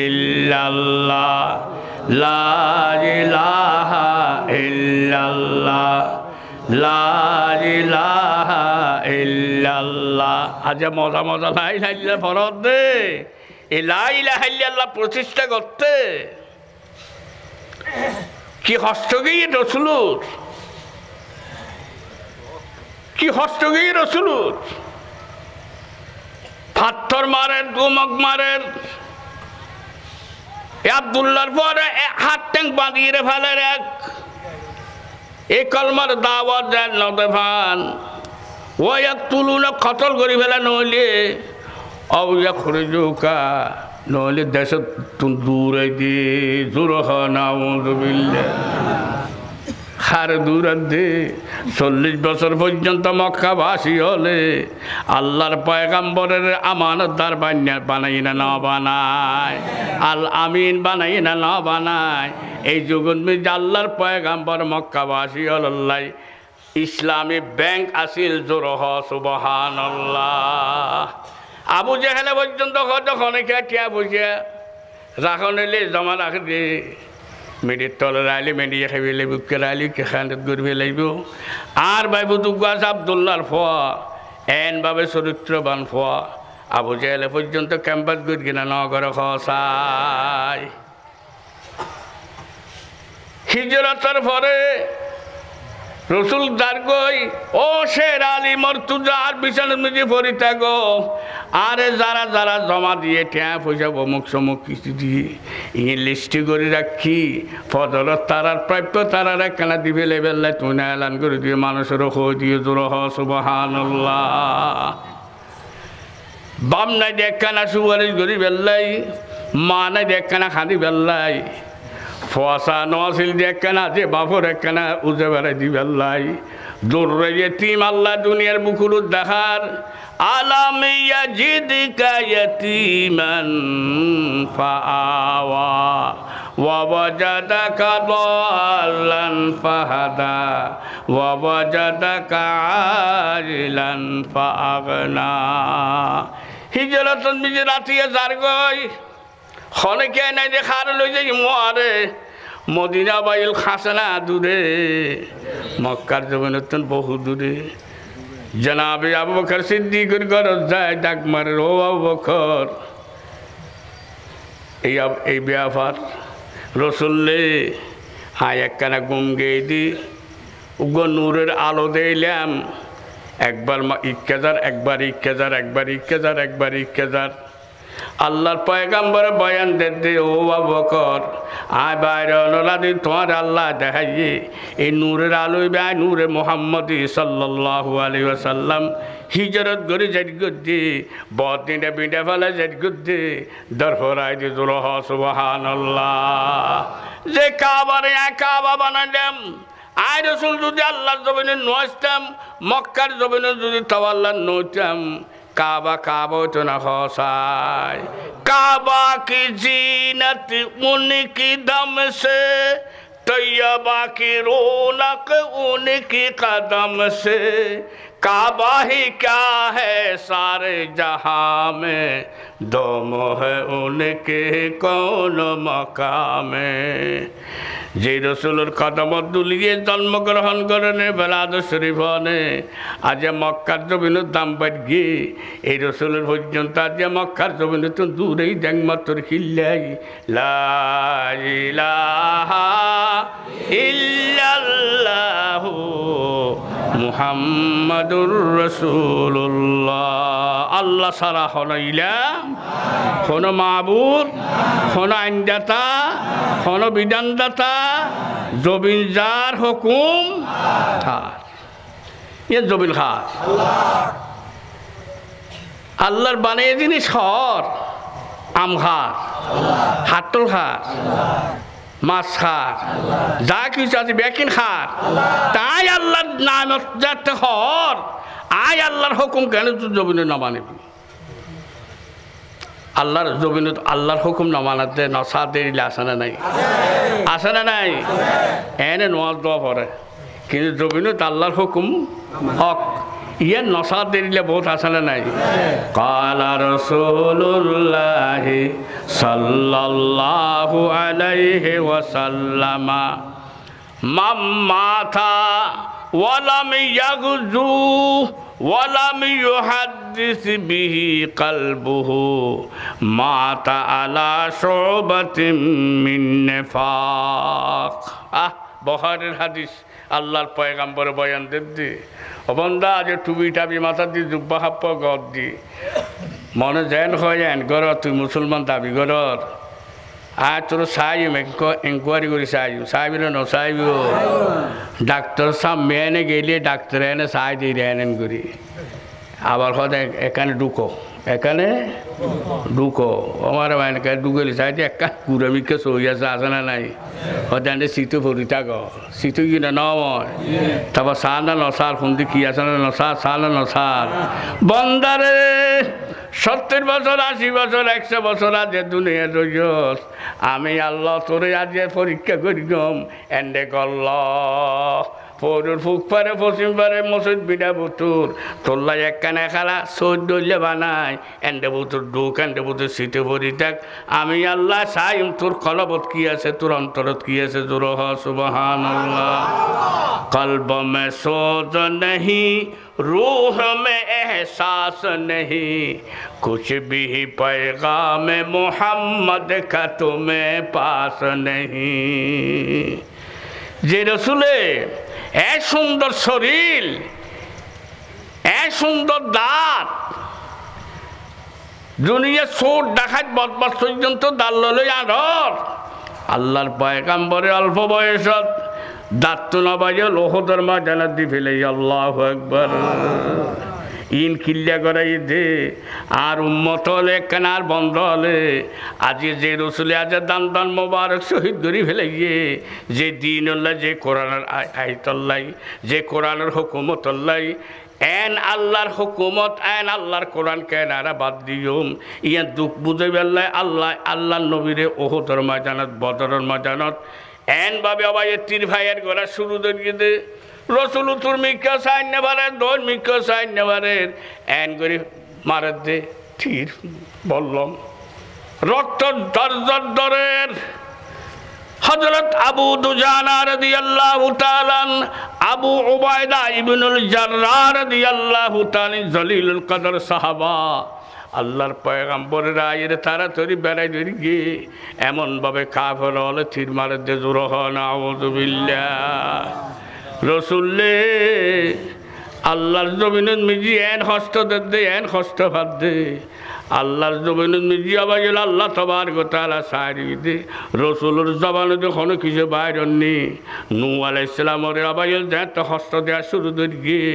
ইল্লাল্লাহ লা ইলাহা ইল্লাল্লাহ লা ইলাহা ইল্লাল্লাহ আজ মজা মজা লা ইলাহা ইল্লাল্লাহ ফরজ দে এই লা ইলাহা ইল্লাল্লাহ প্রতিষ্ঠা করতে কি হস্তগীর রসুলুর কি হস্তগীর রসুলুর পাথর মারেন ধুমক মারেন আব্দুল্লাহর পরে হাত ট্যাং বাঁধিয়ে ফেলেন এই কলমার দাওয়াত দেন নদেফান ওই এক তুলুন কতল করি ফেলে নইলে অবজা করে জোকা নইলে দেশে দূরে দিয়ে জোর নাউজুবিল্লাহ আর দূরান্তে 40 বছর পর্যন্ত মক্কাবাসী হলে আল্লাহর পয়গাম্বরের আমানতদার বানাই না বানায়, আল আমিন বানাই না বানায়। এই যুগত মধ্যে আল্লাহর পয়গাম্বর মক্কাবাসী হল্লাই ইসলামী ব্যাংক আসিল জোরহ সুবহানাল্লাহ। আবু জেহেলে পর্যন্ত যখন টিয়া বসে রাখন এলে জমা রাখবে মেডির তলে রাইলে মেডিয়ে খাবি লাগবে বুকে রাইলে কেখানত করবে লাগব। আর বাইবু দুগাছ আবদুল্লার ফোয়া এনভাবে চরিত্রবান ফোয়া আবু জেহেলে পর্যন্ত ক্যাম্পাস গুড কিনা নগরে খসাই। হিজরতের পরে রসুল দারগই ও শের আলী মর্তুজা আর বিছানার মধ্যে পড়ি থাকো। আরে যারা যারা জমা দিয়ে ঠ্যাঁ পয়সা অমুক সমুক কিছু দিয়ে ইয়ে লিস্টি করে রাখি ফজলত তারার প্রাপ্য তারার একখানা দিবে লেবেল্লাই তুই না এলান করে দিয়ে মানুষেরও হো দিয়ে জোর হ সুবহানাল্লাহ। বাম নাই একখানা সুপারিশ করি বেল্লাই, মা নাই একখানা খাদি বেল্লাই, ফসা নসিল একখানা যে বাপর একখানা উজে বেড়াই দিবেল্লাই। দৌড়ে ইয়েতিম আল্লাহ দুনিয়ার বুকুরুদ দেখার আলাম ইয়াজিদকা ইয়াতীমান ফাআওয়া ওয়া ওয়াজাদাকা দাল্লান ফাহাদা ওয়া ওয়াজাদাকা আইলান ফাআগনা। হিজরতন বিজে রাতিয়া জারগই খনকে নাই দেখার লই যাই মরে মদিনা বাইল খাসনা দূরে মক্কার জমিনতন বহু দূরে। জনাবে আবু বকর সিদ্দিকের ঘর যায় ডাক মারে ও আবু বকর এই ব্যাপার রসুল্লে হায় একখানা গুম গেয়ে দি উগ্র নূরের আলো দিলাম একবার ইক্কেজার একবার ইক্কেজার একবার ইক্কেজার একবার ইক্কেজার। আল্লাহর পয়গাম্বরে বয়ান দে ও আবু বকর আয় বাইরে নলাদি তোমার আল্লাহ দেখাইয়ে এই নূরের আলোয় বাই নূরে মোহাম্মদী সাল্লাল্লাহু আলাইহি ওয়াসাল্লাম হিজরত করে যাই গুদ্দি বদিনে বিডে ফেলে যাই গুদ্দি দরফরাই দি জোরহ সুবহানাল্লাহ। যে কাবারে কাবা বানাইলাম আয় রসুল যদি আল্লাহর জমিনে নইতাম মক্কার জমিনে যদি তাওয়াল্লাহ নইতাম काबा काबा तो न खौसाय। काबा की जीनत उनकी दम से तैयबा की रौनक उनकी कदम से। काबा ही क्या है सारे जहां में दोम है उनके कौन मकाम में। যে রসুলের কদমত দুলিয়ে জন্মগ্রহণ করেন বেলাদ শরীফনে আজ মক্কার জমিনের দাম বাড় গিয়ে এই রসুলের পর্যন্ত আজ মক্কার জমিনে তো দূরেই দেখমাত্র খিল্লাই লা ইলাহা ইল্লাল্লাহু মুহাম্মাদুর রাসূলুল্লাহ। আল্লাহ সারা হন ইলাহ হন মাবুদ হন আইনদাতা হন বিধানদাতা জবিন যার হুকুম তার এ জবিন খার আল্লাহর বানিয়ে জিনিস খর আম খার হাতল খার মাছ খার যা কিছু আছে বেকিন খার তাই আল্লাহর নাম যাতে খর আয় আল্লাহর হুকুম কেন তুই জবিনে না মানিবি। আল্লাহর জমিনে আল্লাহর হুকুম না মানাতে নশা দেরিলে আসে না নাই আসে না নাই এনে নোয়াজ দেওয়া পড়ে কিন্তু জমিনে আল্লাহর হুকুম হক ইয়ে নশা দেরিলে বহুত আসে না নাই। কালা রাসূলুল্লাহি সাল্লাল্লাহু আলাইহি ওয়াসাল্লামা মান মাতা ওয়ালাম ইয়াগজু ওয়ালাম ইউহাদ্দিস বিহি কলবুহু মাতা আলা শুবাতিন মিন নিফাক। বুখারীর হাদিস আল্লাহর পয়গাম্বর বয়ান দিদি ও বান্দা যে টুবি টাবি মাথা দি জুব্বা হাপ্প গদ দি মনে যেন হয় এন গর তুই মুসলমান দাবি গর আর তোর সাইম এনকোয়ারি করি সাইব ন সাইব ডাক্তার সামনে এনে গেলে ডাক্তার এনে সাই দিয়ে এনেন করি আবার হয়তো এখানে ঢুকো এখানে ঢুকো আমার মাইনকে ঢুকেলি সাইডে একা কুড়ে মিকে সই আছে না নাই হতে সিটে ভরি থাকো সিটে কিনা নয় তারপর সার না নসার খুন্দি কি আছে না নসার সার না নসার বন্দারে 70 বছর 80 বছর 100 বছর আজে দুনিয়া রইস আমি আল্লাহ তোরে আজে পরীক্ষা করি গম এন্ডে কল্ল পৌরুর ফুক পারে পশ্চিম পারে মসজিদ বিডা বুতুর তোল্লাই একখানে খালা সৈদ দইলে বানাই এন্ডে বুতুর ঢুক এন্ডে বুতুর সিটে ভরি থাক আমি আল্লাহ চাই তোর কলবত কি আছে তোর অন্তরত কি আছে জোর হ সুবহানাল্লাহ কলব মে সোজ নেহি रूह में एहसास नहीं कुछ भी पैगाम मोहम्मद का तुम्हें पास नहीं যে রসুলে এ সুন্দর শরীর এ সুন্দর দাঁত দুনিয়া চোর ডাকাত বদমাস পর্যন্ত দাল লই আদর আল্লাহর পয়গাম্বরে অল্প বয়সত দাঁত নবাজে লোহদের ময়দানে দি ফেলে আল্লাহু আকবার ইন কিল্লা করাই দে আর উম্মত হলে কেনার বন্ধ হলে আজি যে রসুলে আজ দান দান মোবারক শহীদ করি ফেলে গিয়ে যে দিন হল্লাই যে কোরআনের আইতল্লাই যে কোরআনের হুকুমতল্লাই এন আল্লাহর হুকুমত এন আল্লাহর কোরআন কেন আর বাদ দিয়ম ইয়া দুঃখ বুঝে বেলায় আল্লাহ আল্লাহর নবীরে ওহদের ময়দানত বদরের ময়দানত এন ভাবে আবার তীর ভাইয়ের গড়া শুরু করিয়ে দে রসুল তোর মিক্কা সাইন নেবারের দোর মিক্কা সাইন নেবারের এন করে মারে দে তীর বললাম রক্ত দরজর দরের হযরত আবু দুজানা রাদিয়াল্লাহু তাআলা আবু উবাইদা ইবনুল জাররাহ রাদিয়াল্লাহু তাআলা জলিলুল কদর সাহাবা আল্লাহর পয়গাম্বরের আয়ের তাড়াতাড়ি বেড়াই ধরি গিয়ে এমনভাবে কাফের হলে তীর মারে দে জোর নাউযু বিল্লাহ রসুল্লে আল্লাহর জমিনের মিজি এন হস্ত দে এন হস্ত ভাত দে আল্লাহর জমিনের মিজি আবার গেল আল্লাহ তবার গোতালা সারি দে রসুলের জবানে যখন কিছু বাইর নি নূ আলাইহিস সালামের আবার গেল যত হস্ত দেওয়া শুরু করে গিয়ে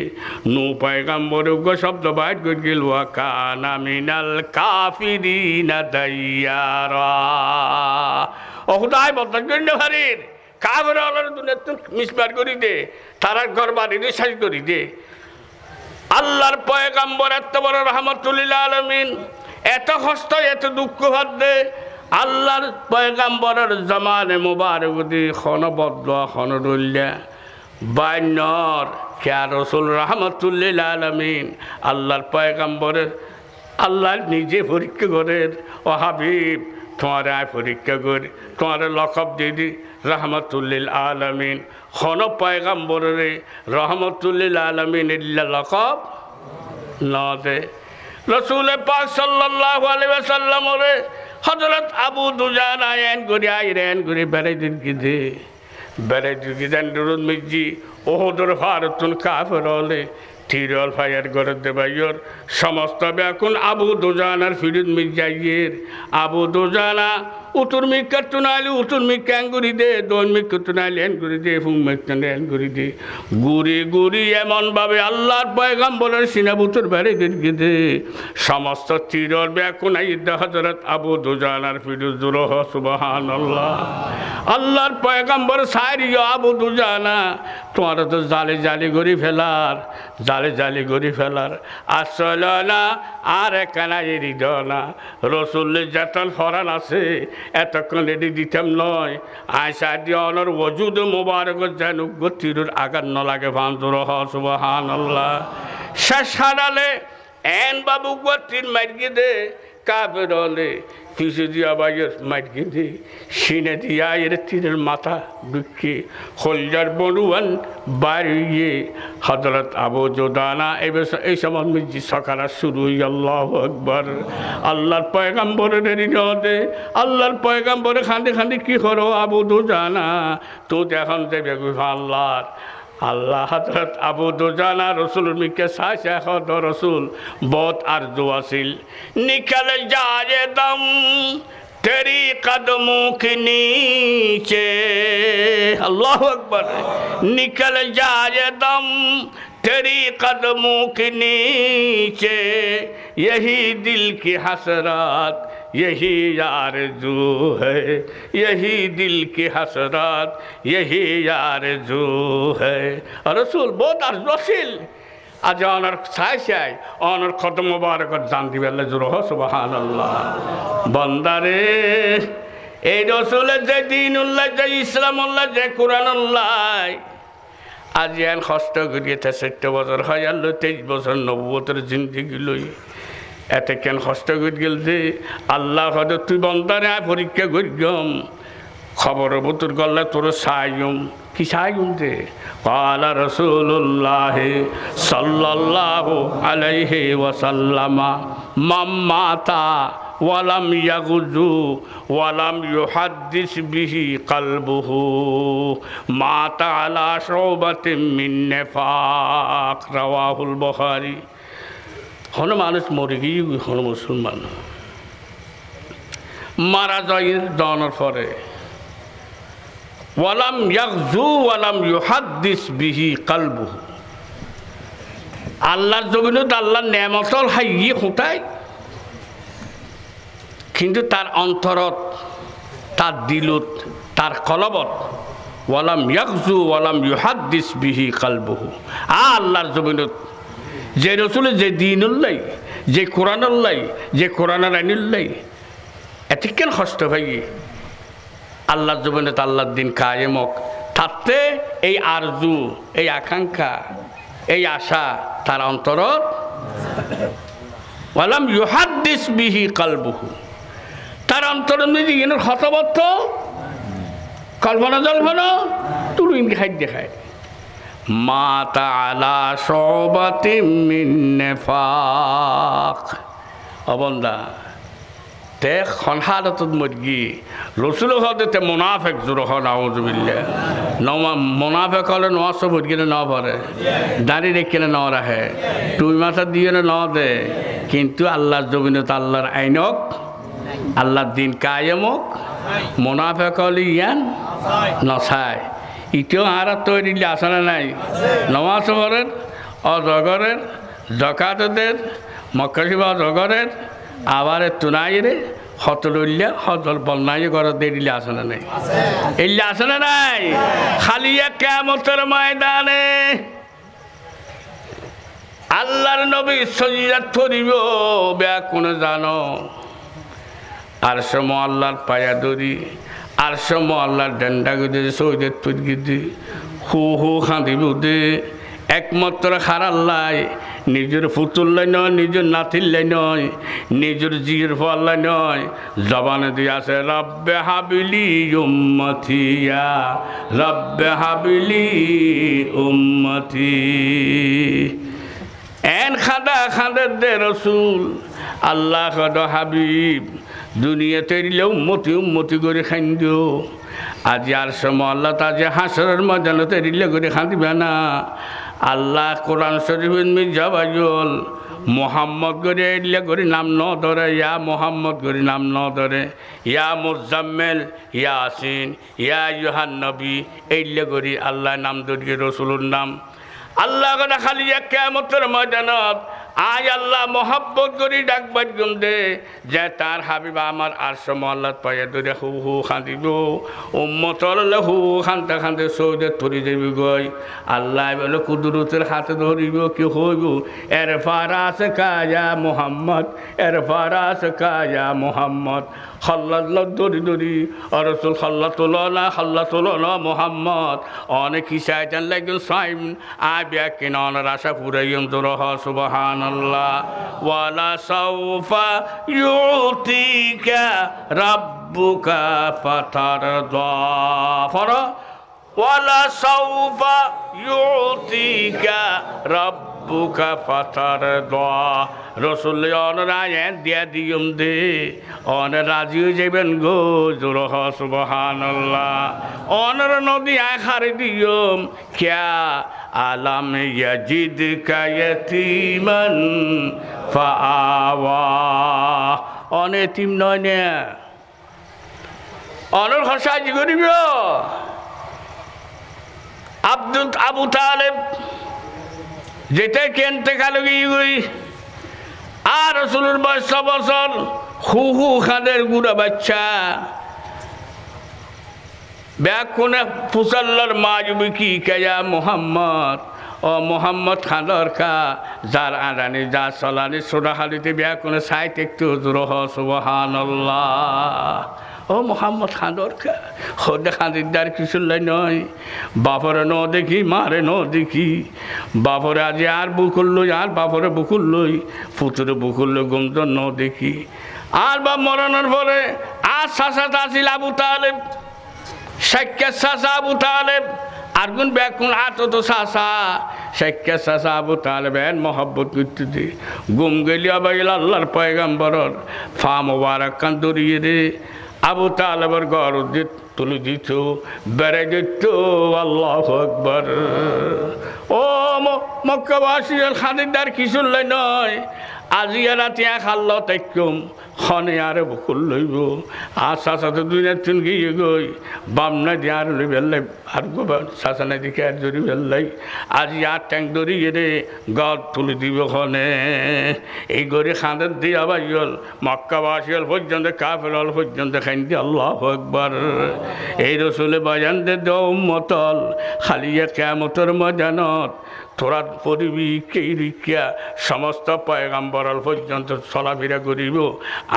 নূ পয়গাম্বরের গো শব্দ বাইর করে গেল ওয়া কানা মিনাল কাফিরিনা দাইয়ারা ও খুদাই বদল করে না ভারির কাফের আল্লাহর দুনিয়া তো মিসবার করি দে তারা ঘর বাড়ি দিয়ে শেষ করি দে আল্লাহর পয়গাম্বর এত বড় রাহমাতুল লিল আলামিন এত কষ্ট এত দুঃখ ভাত দে আল্লাহর পয়গাম্বরের জমানে মুবারক দি খন বদলা খন রইলা বাইনর কে রাসূল রাহমাতুল লিল আলামিন আল্লাহর পয়গাম্বরের আল্লাহ নিজে পরীক্ষা করেন ও হাবিব তোমার আয় পরীক্ষা করে তোমার লকব দিয়ে দি রহমতুল লিল আলামিন খন পয়গাম্বরে রহমতুল লিল আলামিন ইল্লা লকব না দে রসুল পাক সাল্লাল্লাহু আলাইহি ওয়াসাল্লাম রে হযরত আবু দুজানা এন করে আইরেন করে বেড়াই দিন কি দে বেড়াই দিন কি দেন দুরুদ মিজি ওহদর ফারতুল কাফের হলে তীরল ফায়ার করে দেবাইর সমস্ত ব্যাকুল আবু দুজানার ফিরুদ মির্জাইয়ের আবু দুজানা উত্তর মিক্কা তুনালি উত্তর মিক্কা অ্যাঙ্গুরি দে দোন মিক্কা তুনালি অ্যাঙ্গুরি দে ফুং মিক্কা অ্যাঙ্গুরি দে গুড়ি গুড়ি এমনভাবে আল্লাহর পয়গাম্বরের সিনাবুতর বেড়ে দিনকে দে সমস্ত তীরল ব্যাকুল আইদা হযরত আবু দুজানার ফিরুদ দুরহ সুবহানাল্লাহ আল্লাহর পয়গাম্বর সাইরিয়া আবু দুজানা তোমার তো জালে জালি গড়ি ফেলার জালে জালি গড়ি ফেলার আসল না আর একখানা এরি না রসুল্লের যেতন ফরান আছে এতক্ষণ এটি দিতাম নয় আয়সা দিয়ে অনর ওজুদ মোবারক যেন গতির আগার ন লাগে ভান্দুর সুবহানাল্লাহ শেষ হারালে এন বাবু গতির মার্গি দে কাফের হলে পিছু দিয়া বাইর মার্গি দে সিনে দিয়া এর তীরের মাথা ঢুকিয়ে হলজার বড়ুয়ান বাড়িয়ে হযরত আবু দুজানা এই সময় মিজি সকারা শুরু হই আল্লাহু আকবার আল্লাহর পয়গাম্বরের হৃদয়ে আল্লাহর পয়গাম্বরে খান্দি খান্দি কি করো আবু দুজানা তো এখন দেবে আল্লাহর আল্লাহ হযরত আবু দুজানা রসুল মিকে সাশা খদ রসুল বহুত আরজু আসিল নিকল যায় দম तेरी कदमों के नीचे अल्लाह अकबर निकल जाए दम तेरी कदमों के नीचे यही दिल की हसरत यही आरज़ू है यही दिल की हसरत यही आरज़ू है रसूल बहुत आरज़ूशील आज অনার চাই চাই অনার কদম মোবারকত জান দিবে আল্লাহ জোর হ সুবহানাল্লাহ বান্দারে এই রসুলের যে দ্বীনুল্লাহ যে ইসলামুল্লাহ যে কুরআনুল্লাহ আজ এন কষ্ট করিয়েছে 70 বছর হয় আল্লাহ 23 বছর নবুয়তের জিন্দেগি লই এতে কেন কষ্ট করে গেল যে আল্লাহ হয়তো তুই বান্দারে পরীক্ষা করিগম খবর বুতুর গল্লা তোর সাইম কি সাইম দে قال رسول الله صلى الله عليه وسلم من مات ولم يغزو ولم يحدث به قلبه مات على شعبة من نفاق رواه البخاري হন মানুষ মরে গিয়ে হন মুসলমান মারা যায় জানার পরে ওয়ালাম ইয়াগজু ওয়ালাম ইউহাদ্দিস বিহি কলবুহু আল্লাহর জমিনত আল্লাহর নেয়ামতল হাইয়ে খুঁটায় কিন্তু তার অন্তরত তার দিলত তার কলবত ওয়ালাম ইয়াগজু ওয়ালাম ইউহাদ্দিস বিহি কলবুহু আল্লাহর জমিনত যে রসুলের যে দ্বীনুল্লাহ যে কোরআনুল্লাহ যে কোরআনের আইনুল্লাহ এত কেন কষ্ট ভাই আল্লাহর জমিনে আল্লাহর দিন কায়েমক থাকতে এই আরজু এই আকাঙ্ক্ষা এই আশা তার অন্তরত ওয়ালাম ইউহাদ্দিস বিহি কলবুহু তার অন্তরের মধ্যে ইনের হতবত্ত কল্পনা জল্পনা তুলুন খাই দেখায় মাতা আলা শোবাতিম মিন নিফাক অবন্দা তে খনহাদতত মরগি রসুল হতে মুনাফিক জোর হ নাউজুবিল্লাহ নমা মুনাফিক হলে নওয়াজ ভরগিনে ন ভরে দাড়ি রেখে ন রাখে তুই মাথা দিয়ে ন দে কিন্তু আল্লাহর জমিনত আল্লাহর আইনক আল্লাহর দিন কায়েমক মুনাফিক হলে ইয়ান নছায় ইটিও আর তৈরি আসলে নাই নওয়াজ ভরের অজগরের জকাতদের মক্কাশিবা জগরের আবার তুনাইরে হতলইল্লা হতল বলনাই ঘর দেরিলে আসলে নাই এলে আসলে নাই খালি কিয়ামতের ময়দানে আল্লাহর নবী সজিদাত করিব বে কোন জানো আর সম আল্লাহর পায়া দরি আর সম আল্লাহর ডন্ডা গদে সজিদাত করি হু হু খাঁদিব দে একমাত্র খার আল্লাহ নিজের ফুতুল্লাই নয় নিজের নাতিল্লাই নয় নিজের জির ফল্লাই নয় জবানে দিয়ে আছে রব্বে হাবিলি উম্মতিয়া রব্বে হাবিলি উম্মতি এন খাদা খাদের দে রসুল আল্লাহ খদ হাবিব দুনিয়াতে দিলে উম্মতি উম্মতি করে খাইন দিও আজ আর সময় আল্লাহ তাজে হাসরের ময়দানতে দিলে করে খাঁদিবে না আল্লাহ কোরআন শরীফের মির্জা বাজল মোহাম্মদ করে এলে করে নাম ন ধরে ইয়া মোহাম্মদ করে নাম ন ধরে ইয়া মুজাম্মেল ইয়া আসিন ইয়া ইউহান নবী এইলে করে আল্লাহ নাম ধরিয়ে রসুলের নাম আল্লাহ কথা খালি কিয়ামতের ময়দানত আজ আল্লাহ মোহাব্বত করি ডাকবার দে যে তার হাবিবা আমার আর সময় আল্লাহ পাইয়া ধরে হু হু খাঁদিব উম্মতর হু খানতে খানতে সৌদে ধরি যাবি গই আল্লাহ বলে কুদরতের হাতে ধরিব কি হইব এর ফারাস কায়া মোহাম্মদ এর ফারাস কায়া মোহাম্মদ খাল্লা দরি দরি রসুল খাল্লা তোলো না মোহাম্মদ অনেক হিসাইতেন লাগেন সাইম আয় ব্যাকিন অনার আশা পুরাইম তোর হ সুবহানাল্লাহ ওয়ালা সাউফা ইউতিকা রাব্বুকা ফাতারদা ফরা ওয়ালা সাউফা ইউতিকা রাব্বুকা ফাতারদা রসুল অনরায়ণ দিয়া দিয়ম দে অন রাজি হয়ে যাবেন গো জোর হ সুবহানাল্লাহ অনর নদী আখারে দিয়ম ক্যা আলাম ইয়াজিদ কায়াতিমান ফাআওয়া অনে তিম নয় নে অনর খসাজি করিব আবু তালেব যেতে কেনতে কালো গিয়ে আর রাসূলের বয়স 6 বছর হু হু খাদের গুড়া বাচ্চা ব্যাকুনে ফুসাল্লার মাজুবি কি কেয়া মোহাম্মদ ও মোহাম্মদ খাদর কা যার আদানি যা চলানি সোনাখালিতে ব্যাকুনে সাইতে একটু জোর সুবহানাল্লাহ ও মোহাম্মদ খাদর কা খোদে খাদিদার কিছু নয় বাপরে ন দেখি মারে ন দেখি বাপরে আজি আর বুকুল লই আর বাপরে বুকুল লই ফুতুরে বুকুল লই গুমজন ন দেখি আর বাপ মরণের পরে আর সাসাত আসিল আবু তালেব সাক্ষাৎ চাচা আবু তালেব আরগুন ব্যাকুন আতো চাচা সাক্ষাৎ চাচা আবু তালেবের মহব্বত করতে দি গুম গেলি আবাইল আল্লাহর পয়গাম্বরর ফা মোবারক কান দরিয়ে রে আবু তালেবের ঘর তুলে দিত বেড়ে দিত আল্লাহু আকবার ও মক্কাবাসী খাদিদার কিছু নয় আজিয়া রাতে খাল্ল তাইকুম খনে আরে বকুল লইব আর চাচাতে দুনিয়ার চুন গিয়ে গই বামনা দিয়ে আর লই বেল্লাই আর গোবার চাচানা দিকে আর ধরি বেল্লাই আজি আর ট্যাঙ্ক ধরিয়ে রে গদ তুলে দিব খনে এই গড়ি খাঁদের দিয়ে আবার ইল মক্কাবাসী হল পর্যন্ত কাফের হল পর্যন্ত খাইন দিয়ে আল্লাহু আকবার এই রসুলে বাজান দে উম্মতল খালিয়া কিয়ামতের ময়দানত তোরা পড়বি কেই রিক্যা সমস্ত পয়গাম্বর পর্যন্ত চলাফেরা করিব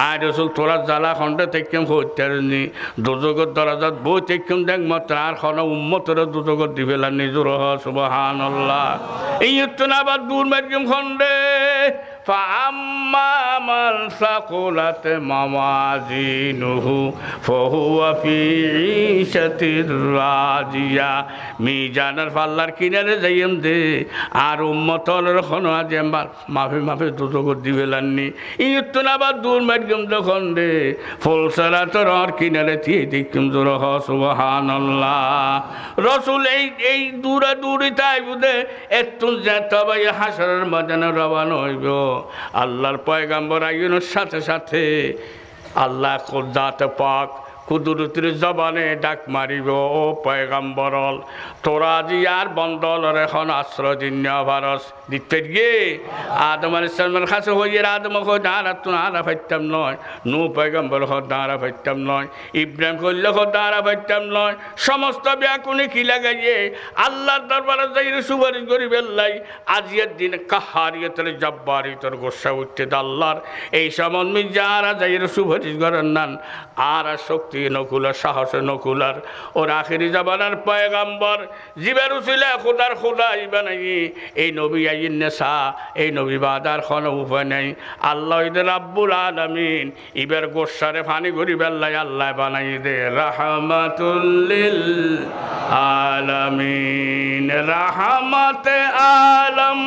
আর রসুল তোরা জ্বালা খণ্ডে থেকেম হত্যারনি দুজগত দরাজাত বই থেকেম দেখ মাত্র আর খন উম্মতরা দুজগত দি ফেলার নিজর সুবহানাল্লাহ এই হচ্ছে না আবার দূর মার্গম খণ্ডে فأما من ثقلت موازينه فهو في عيشة راضية মিজানের পাল্লার কিনারে যাইম দে আর উম্মতলের খন আজ মাফে মাফে দুজগত দিবে লাননি ইয়তো না আবার দূর মার্গম যখন দে ফুলসারা তোর আর কিনারে দিয়ে দেখিম জোর সুবহানাল্লাহ রসুল এই দূরে দূরে তাই বুঝে এতুন যেতে হবে হাসরের ময়দানে রওনা হইব আল্লাহর পয়গাম্বর আইনের সাথে সাথে আল্লাহ জাতে পাক কুদরতের জবানে ডাক মারিব ও পয়গাম্বরল তোরা আজি আর বন্দলের এখন আশ্রয় দিন ভারস দিতে গিয়ে আদম আলাইহিস সালামের কাছে হইয়ে আদম কই দাঁড়া তো দাঁড়া ফাইতাম নয় নূহ পয়গাম্বর হ দাঁড়া ফাইতাম নয় ইব্রাহিম কইলে হ দাঁড়া ফাইতাম নয় সমস্ত ব্যাকুনে কি লাগাইয়ে আল্লাহর দরবারে যাই সুপারিশ করি বেল্লাই আজিয়ের দিনে কাহারিয়তের জব্বারিয়তের গোসা উঠতে আল্লাহর এই সমন্বী যারা যাই সুপারিশ করেন নান আর শক্তি নকুলার সাহসে নকুলার ওর আখেরি জামানার পয়গাম্বর জীবের উসিলা খোদার খোদা বানাই এই নবী আইন নেশা এই নবী বাদার কোনো উপায় নেই আল্লাহ ঈদের রাব্বুল আলামিন ইবের গোসারে ফানি ঘুরি বেল্লাই আল্লাহ বানাই দে রাহমাতুল লিল আলামিন রাহমাতে আলম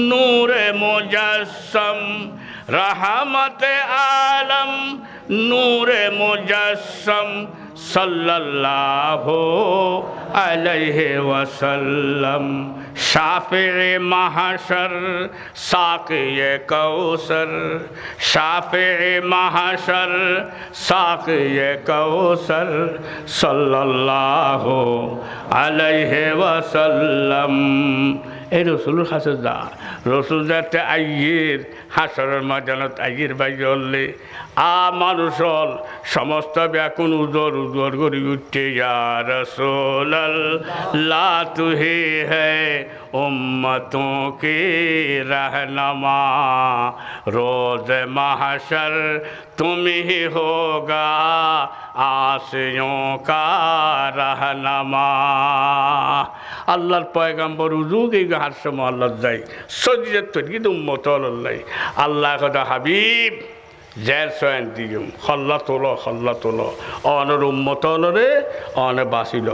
নূরে মুজাসসাম রাহমাতে আলম নূরে মুজাসসাম সাল্লাল্লাহু আলাইহি ওয়াসাল্লাম শাফিঈ মাহশর সাকিয়ে কাউসার শাফিঈ মাহশর সাকিয়ে কাউসার সাল্লাল্লাহু আলাইহি ওয়াসাল্লাম এই রসুলের কাছে যা রসুল যাতে আইয়ের হাসরের ময়দানত আইয়ের বাইরে মানুষ হল সমস্ত ব্যাকুন উজর উজর করি উঠতে ইয়া রাসূলুল্লাহ তুহি হ্যায় উম্মতোं के रहनुमा रोज महशर तुम ही होगा आसियों का रहनुमा আল্লাহর পয়গাম্বর উজুগে গাহার সময় আল্লাহ যাই সজিয়ত তৈরি উম্মত আল্লাহ আল্লাহ কথা হাবিব জের সয়ন দিম খল্লা তোলো অনর উম্মত রে অনে বাঁচিল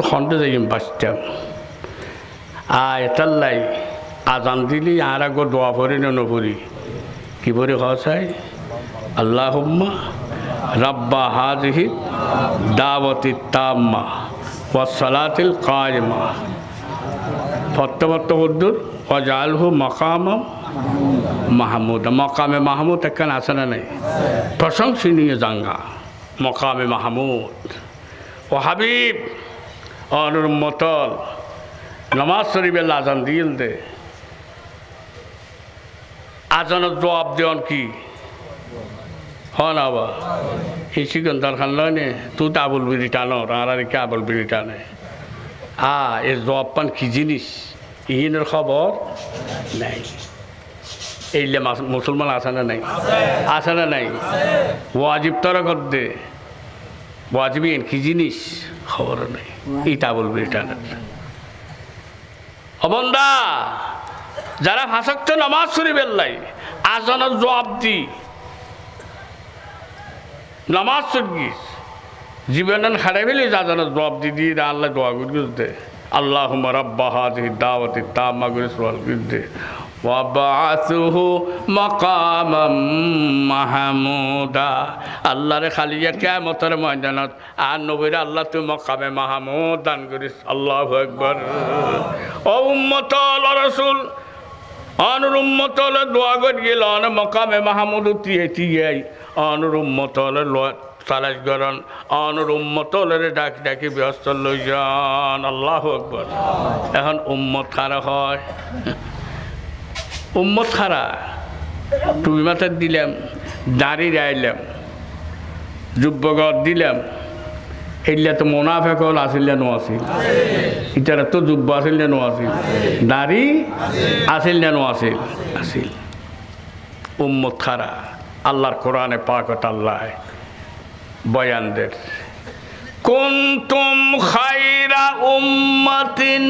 খণ্ডে যাইম বাঁচতাম এটাল্লাই আজান দিলি আর আগর দোয়া পড়ি না নপড়ি কি পড়ি খাওয়াই আল্লাহুম্মা রাব্বা হাযিহি দাওয়াতি তাম্মা ওয়াস সালাতিল কায়িমা ফতওয়াত হুদ্দুর ওয়াজআলহু মাকামাম মাহমুদ মকামে মাহমুদ একখান আছে না নাই প্রশংসনীয় জাঙ্গা মকামে মাহমুদ ও হাবিব অনুর মতল নমাজ শরীফের আজান দিল দে আজানের জবাব দেওয়ান কি হন আবা এই সিকন্দার খান লয় নে তুই তো আবুল বিড়ি টানো আর কে আবুল বিড়ি টানে এর জবাব পান কি জিনিস ইহিনের খবর নাই এইলে মুসলমান আছে না নাই আছে না নাই ওয়াজিব তরা কর দে ওয়াজিব কি জিনিস খবর নাই ইটা বলবি এটা অবন্দা যারা ফাঁসক্ত নামাজ শুনি বেল্লাই আজানের জবাব দি নামাজ শুনি জীবন হারাই ফেলি আজানের জবাব দি দিয়ে আল্লাহ দোয়া করতে আল্লাহুম্মা রাব্বা হাযিহি দাওয়াতি তাম্মা করে সওয়াল করতে ওয়াবাসুহু মাকামাম মাহমুদা আল্লাহরে খালি কিয়ামতের ময়দানত আর নবীর আল্লাহ তুই মাকামে মাহমুদ দান করিস আল্লাহু আকবার ও উম্মত রাসূল আনুর উম্মত দোয়া করে গেল আন মাকামে মাহমুদ তিয়াই আনুর উম্মত তালাশ করেন আনুর উম্মত ডাক ডাকি ব্যস্ত লই যান আল্লাহু আকবার এখন উম্মত খারা হয় উম্মত খারা টুপি মাথার দিলাম দাড়ি রাইলাম যুব্বগর দিলাম এগুলা তো মোনাফেক হল আসিল না আসিল ইটারা তো যুব্ব আসিল না আসিল দাড়ি আসিল না আসিল আসিল উম্মত খারা আল্লাহর কোরআনে পাকত আল্লাহ বয়ানদের কুনতুম খায়রা উম্মাতিন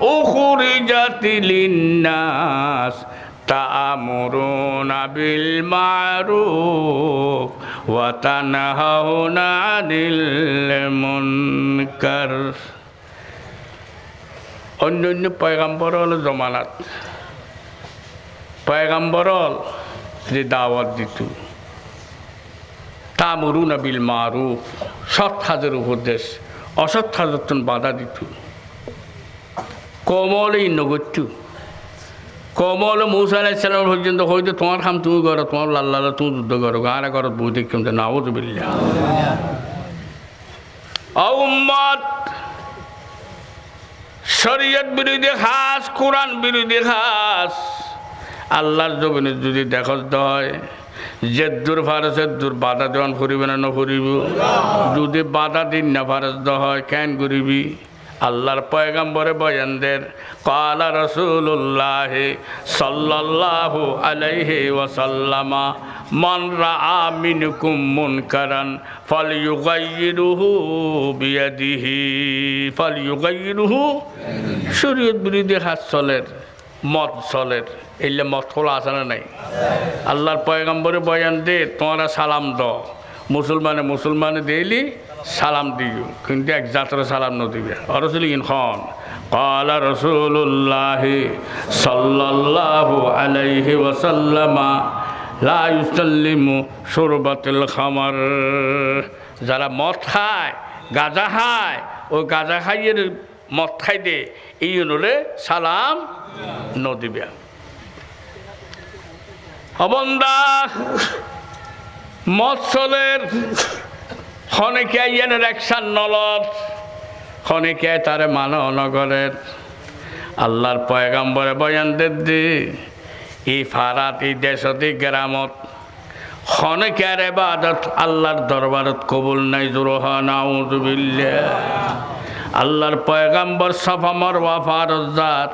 উখরিজাত লিন-নাস তা'মুরুনা বিল মা'রুফ ওয়া তানহাউনা 'আনিল মুনকার অন্য পয়গম্বর হলো জমানাত পয়গম্বর যে দাওয়াত দিত তা'মুরুনা বিল মা'রুফ সৎ কাজের উপদেশ অসৎ কাজের বাধা দিত কমলে নগত্য কমল মূসা আলাইহিস সালাম পর্যন্ত হয়তো তোমার কাম তুমি করো তোমার লাল্লা তুমি যুদ্ধ করো গাঁরা করো বই দেখতাম নাউযুবিল্লাহ উম্মত শরীয়ত বিরোধী খাস কোরআন বিরোধী খাস আল্লাহর জমিনে যদি দেখস হয় যেদুর ফারসের দূর বাধা দেওয়ান করিবে না করিব যদি বাধা দিন না ফারস হয় কেন করিবি আল্লাহর পয়গম্বরে বয়ানদের কালা রাসূলুল্লাহ সাল্লাল্লাহু আলাইহি ওয়াসাল্লামা মান রাআ মিনকুম মুনকারান ফালইয়ুগাইয়িরহু বিয়াদিহি ফালইয়ুগাইয়িরহু শরীয়ত বিরোধী হাত চলের মত চলের এইলে মত খোলা আছে না নাই আল্লাহর পয়গম্বরে বয়ান দে তোমরা সালাম দাও মুসলমানে দিলি সালাম দিও কিন্তু এক জাতের সালাম ন দিবে রাসূল খান ক্বালা রাসূলুল্লাহ সাল্লাল্লাহু আলাইহি ওয়াসাল্লামা লা ইউসাল্লিমু শুরবাতুল খামার যারা মদ খায় গাঁজা খায় ওই গাঁজা খাইয়ের মদ খাই দে এই অনুরে সালাম ন দিবে অবন্দা মৎসলের খনেকে আইয়ানের একশান নলত খনেকে তারে মানো নগরের আল্লাহর পয়গম্বরে বয়ানদের দি এই ফারাত এই দেশতি গ্রামত খনেকের ইবাদত আল্লাহর দরবারত কবুল নাই জোরহা নাউযুবিল্লাহ আল্লাহর পয়গম্বর সাফা মারওয়া ফারজাত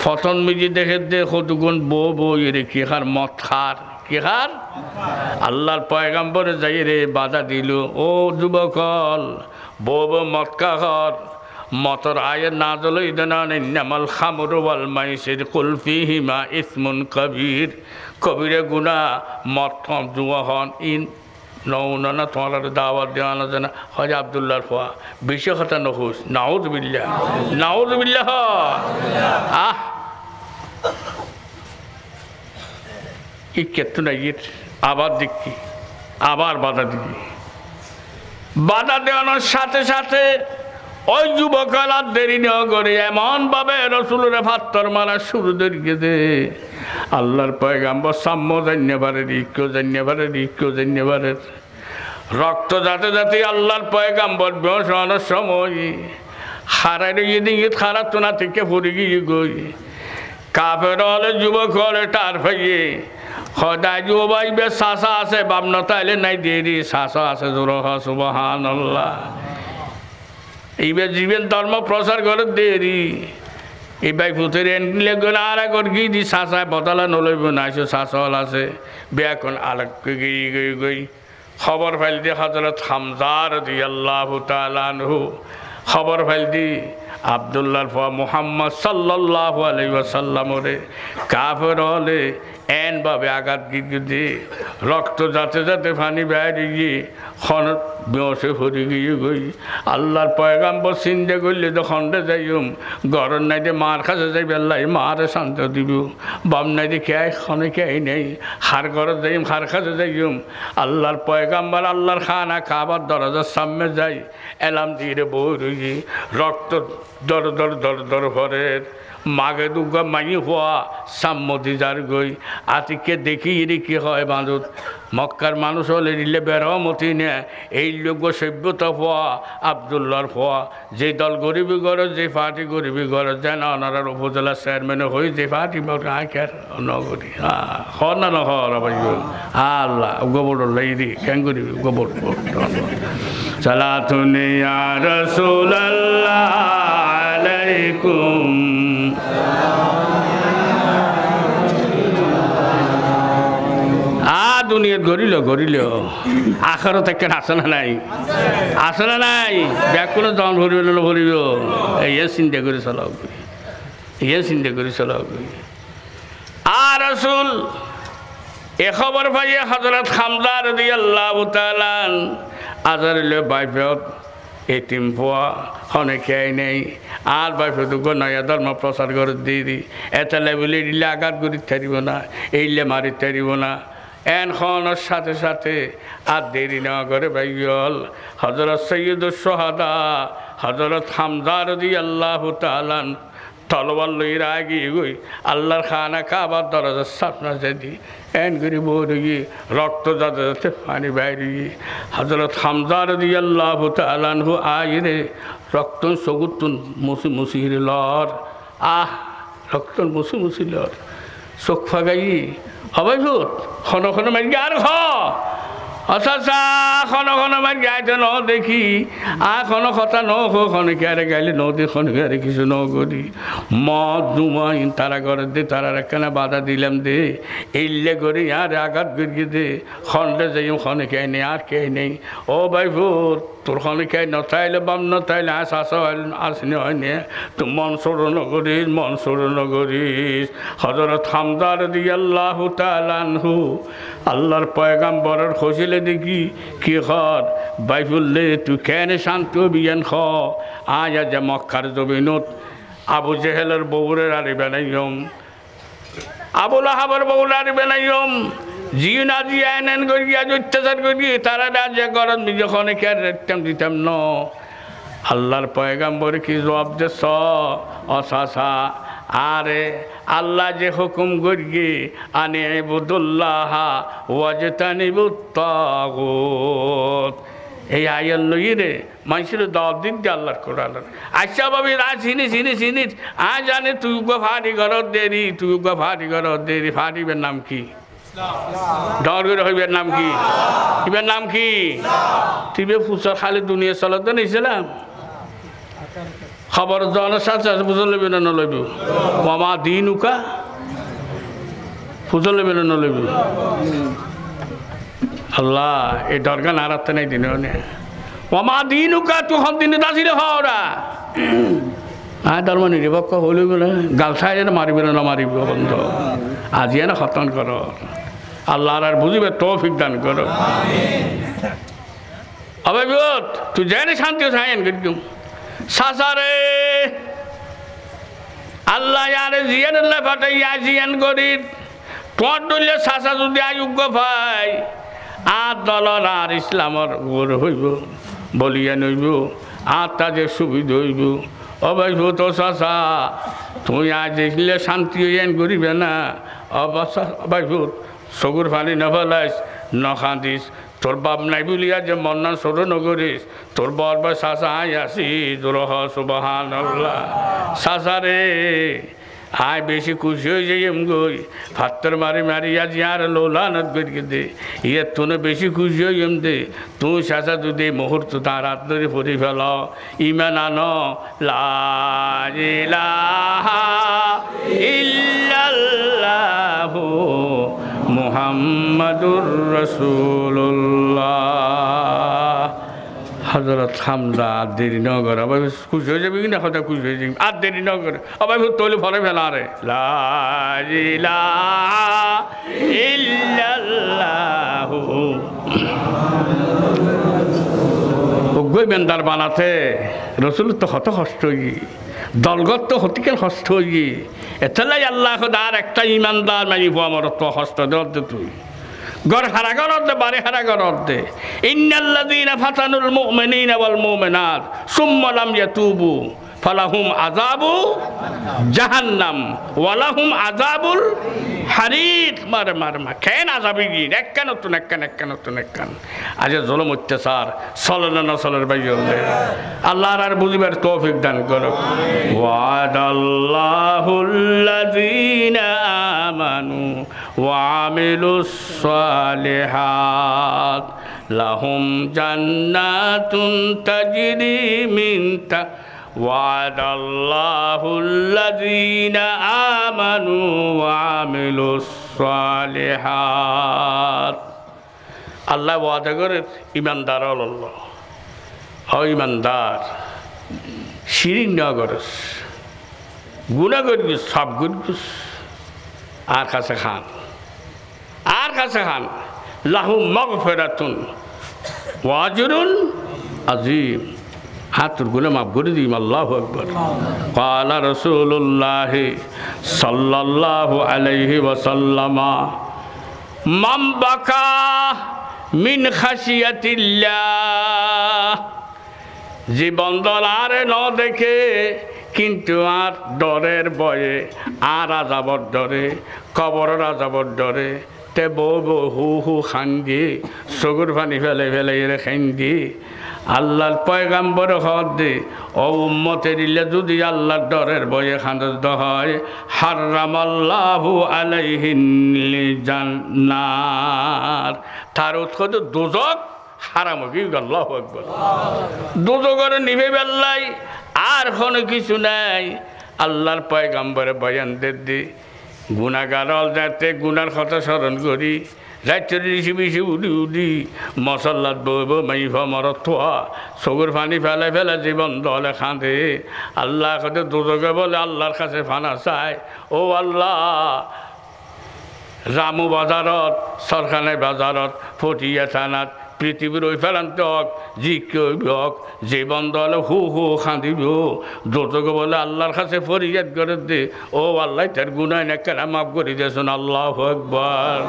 ফতন মিজি দেখে দে কতগুণ বউ এরে কি খার মদ খার কি খার আল্লাহর পয়গম্বরে যাই রে বাধা দিল ও যুবকল বউ মদ খার মতর আয়ের না জলই দেনান ইন্নামাল খামরু ওয়াল মাইসির কুল ফিহিমা ইসমুন কবির কবিরে গুনাহ মদ জুয়া হন ইন নৌনা তোমার দাওয়াত দেওয়া না জানা হজ আব্দুল্লাহর ফোয়া বিশ্ব কথা নহুস নাউযুবিল্লাহ নাউযুবিল্লাহ আহ এই ক্ষেত্র নাই আবার দেখি আবার বাধা দিবি বাধা দেওয়ানোর সাথে সাথে ওই যুবকাল আর দেরি নেওয়া করে এমনভাবে রসুলের ফাত্তর মারা শুরু ধরিয়ে দে আল্লাহর পয়গম্বর সাম্য জানিয়ে পারে কেউ জানিয়ে পারে কেউ জানিয়ে পারে রক্ত যাতে যাতে আল্লাহর পয়গম্বর বেহসানোর সময় হারাই দিকে খারাপ তো না থেকে পড়ে গিয়ে গই কাফের হলে যুবক হলে টার ফাইয়ে সদায় যো ভাই বে চাচা আছে বামন তাইলে নাই দেরি চাচা আছে জোর সুবহানাল্লাহ এইবার জীবন ধর্ম প্রচার করে দেরি এই ভাই ফুতের এনলে গোনা আর একর গি দি চাচায় বদলা নলইব না এসে চাচাল আছে বেয়াখন আলাগ গই খবর ফাইল দি হযরত হামজা রাদিয়াল্লাহু তাআলা আনহু খবর ফাইল দি আব্দুল্লাহর ফা মুহাম্মদ সাল্লাল্লাহু আলাইহি ওয়াসাল্লামরে কাফের হলে এন ভাবে আঘাত গিয়ে রক্ত যাতে যাতে পানি বাইরে গিয়ে খন বেঁসে ভরে গিয়ে গই আল্লাহর পয়গাম্বর চিন্তা করলে তো খন্ডে যাইম গরম নাই দে মার কাছে যাই বেল্লাই মারে শান্ত দিব বাম নাই দে খেয়ে খনে খেয়ে নেই হার ঘরে যাইম হার কাছে যাইম আল্লাহর পয়গাম্বর আল্লাহর খানা খাবার দরজার সামনে যাই এলাম দিয়ে বই রই রক্ত দর দর দর দর ভরের মাগে দুর্গা মাই হওয়া সাম্মতি যার গই আতিকে দেখি এরি কি হয় বাঁধত মক্কার মানুষ হলে দিলে বেরমতি নে এই লোক সভ্যতা হওয়া আবদুল্লাহর হওয়া যে দল গরিবী গড়ে যে পার্টি গরিবী গড়ে যেন ওনার উপজেলা চেয়ারম্যান হয়ে যে পার্টি আঁকের নগরী হর না নহর আল্লাহ গোবর লাইরি কেন করিবি গোবর সালাতুনে ইয়া রাসূলুল্লাহ আলাইকুম দুনিয়াত গড়িল আখরত একটা আসনা নাই ব্যাকুল জন ভরিব ভরিব ইয়ে চিন্তা করে চলাও আর রাসূল এ খবর পাইয়ে হযরত হামজা রাদিয়াল্লাহু তাআলা আজারিলে বাইফত এতিম পোয়া হনে খেয়ে নেই আর বাইফত নয়া ধর্ম প্রচার করে দিয়ে এটা লেভেলে দিলে আঘাত করি থারিব না এইলে মারি থারিব না এন খানোর সাথে সাথে আর দেরি নেওয়া করে বাইল হযরত সৈয়দুস শুহাদা হযরত হামজা রাদিয়াল্লাহু তাআলা তলবার লইরা আগিয়ে গই আল্লাহর খানা কাবার দরজার সামনে যদি এন করে বই রক্ত যাতে যাতে পানি বাইরে হযরত হামজা রাদিয়াল্লাহু তাআলা আনহু আইরে রক্ত সগুতুন মুসি লর রক্ত মুসি লর চোখ ফাগাই হবাই ভূত খন মারি আর আচ্ছা খন মারি গাইতে ন দেখি খন কথা নখনে কেয়ারে গাইলে নদী খন কেয়ারে কিছু নগরি মদ জুমাই তারা ঘরে দে তারা কেনা বাধা দিলাম দে এইলে করে আর আঘাত করিয়ে দে খন্ডে যাই খনে কে নেই আর কে নেই ও ভাই ভূত তোর খনে কে নথাইলে বাম নথাইলে আসনি হয়নি তুই মন সরো নগরিস হযরত হামজা রাদিয়াল্লাহু তাআলা আনহু আল্লাহর পয়গাম্বরের খোঁজিলে দেখি কি হর বাইফুল্লে তুই কেন শান্ত বিয়ান খ আজ আজ মক্কার জমিনত আবু জেহেলের বউরের আর বেনাইম আবু লাহাবের বউর আর বেনাইম জিনা জিয়া এন করিয়া অত্যাচার করি তারা যে গরম যখন কে রেখতাম দিতাম ন আল্লাহর পয়গাম্বর কি জবাব দেশ অসাসা আরে আল্লাহ যে হুকুম করিয়ে আনে ইবুদুল্লাহ ওয়াজতানিবুত তাগুত এই আয়াল লই রে মানুষের দাওয়াত দিন যে আল্লাহর কোরআন আচ্ছা ভাবি চিনি জানে তুই গো ফাটি ঘরত দেরি ফাটিবের নাম কি ডর করে হইবের নাম কি ইবের নাম কি টিবে ফুসর খালি দুনিয়া চলত নিয়েছিলাম খবর জনের সাথে বুঝে লইবে না নলইব মামা দিন উকা বুঝে লইবে না নলইব আল্লাহ এই দরকার নাড়াতে নাই দিন মামা দিন উকা তুই হন দিনে দাসিরে হওয়া ধর্ম নিরপেক্ষ হইলে বলে গাল খাই যেন মারিবে না মারিব বন্ধ আজিয়ে না খতন কর আল্লাহ আর বুঝিবে তৌফিক দান করো আবে বিপদ তুই জানি শান্তি সাইন করি সাসারে আল্লাহ আরে জিয়ান আল্লাহ ফাটাইয়া জিয়ান করি তোর দলীয় সাসা যদি আয়োগ্য ভাই আর দলর আর ইসলামর গৌর হইব বলিয়া নইব আর তাদের সুবিধা হইব অবাই তো চাষা তুই আজ দেখলে শান্তি হইয়ান করিবে না অবাই চকুর ফানি নফেলাইস নখান্দিস তোর বাপ নাই বলিয়া যে মন্নান সরু নগরিস তোর বর বা চাষা আই আসি দুরহ সুবহানাল্লাহ চাষা রে আয় বেশি খুশি হয়ে যাই এম গই ফাত্তর মারি মারি আজ আর লোলানত করি দে ইয়ে তুনে বেশি খুশি হই এম দে তুই সাসা যদি মুহূর্ত তার হাত ধরে পড়ি ফেল ইমান আনো লা ইলাহা ইল্লাল্লাহু মুহাম্মাদুর রাসূলুল্লাহ। হযরত হামজা আর দেরি ন করে আবার খুশি হয়ে যাবে কিনা হয়তো খুশি হয়ে যাবে আর দেরি ন করে আবার তৈলে ভরে ফেলা রে লা ইলাহা ইল্লাল্লাহু ওগই মেন্দার বানাতে রসুল তো হত কষ্ট হই দলগত তো হতিকেন কষ্ট হই এতলাই আল্লাহ আর একটা ইমানদার মানি আমার তো কষ্ট দে তুই গর হারা গরদ দে বারে হারা গরদ দে ইন্নাল্লাযীনা ফাতানুল মুমিনিনা ওয়াল মুমিনাত সুম্মা লাম ইয়াতুবু ফালাহুম আযাবু জাহান্নাম ওয়া লাহুম আযাবুল হারিক মার মার মা কেন আযাবি গিন একখান আজ জুলুম অত্যাচার চলনা না চলার বাইরে আল্লাহর আর বুঝিবার তৌফিক দান করুক ওয়াদাল্লাহুল্লাযীনা আমানু ওয়া আমিলুস সালিহাত লাহুম জান্নাতুন তাজরি মিন وعد الله الذين آمنوا وعملوا الصالحات আল্লাহ ওয়াদা করে ইমানদার আল্লাহ হয় ইমানদার শিরিক না করস গুনাহ করিস সব করিস আর কাছে খান লাহুম মাগফিরাতুন ওয়া আজরুন আযীম হাতুর গুলো মাফ করে দিম আল্লাহু আকবার ক্বালা রাসূলুল্লাহ সাল্লাল্লাহু আলাইহি ওয়াসাল্লাম মান বাকা মিন খাশিয়াতিল্লাহ জীবন দলার ন দেখে কিন্তু আর ডরের ভয়ে আর আযাবর ডরে কবরের আযাবর ডরে তে বউ হু হু খান দিয়ে চকুর পানি ফেলে এর খান দিয়ে আল্লাহর পয়গাম্বর হদ দে ও উম্মতের ইল্লা যদি আল্লাহর ডরের বয়ে খানদ হয় হারামাল্লাহু আলাইহিন জান্নাত তার উৎকত দোজক হারাম কি আল্লাহু আকবার দোজকের নিভে বেল্লাই আর কোনো কিছু নাই আল্লাহর পয়গাম্বরে বয়ান দে গুনাহগার যাতে গুনার কথা স্মরণ করি রাত্রে বেশি উদি মশল্লাত বইব মাইফ মরত থোয়া চকুর পানি ফেলে জীবন দলে খাঁদে আল্লাহ কাছে দুজকে বলে আল্লাহর কাছে ফানা চায় ও আল্লাহ রামু বাজারত সরকারি বাজারত ফটিয়া থানাত পৃথিবীর ওই ফেরান্ত হক জি কইব হক জীবন দলে হু হু খাঁদিব দুজকে বলে আল্লাহর কাছে ফরিয়াদ করে দে ও আল্লাহ তার গুনাহ নেকেরা মাফ করে দিয়েছেন আল্লাহু আকবার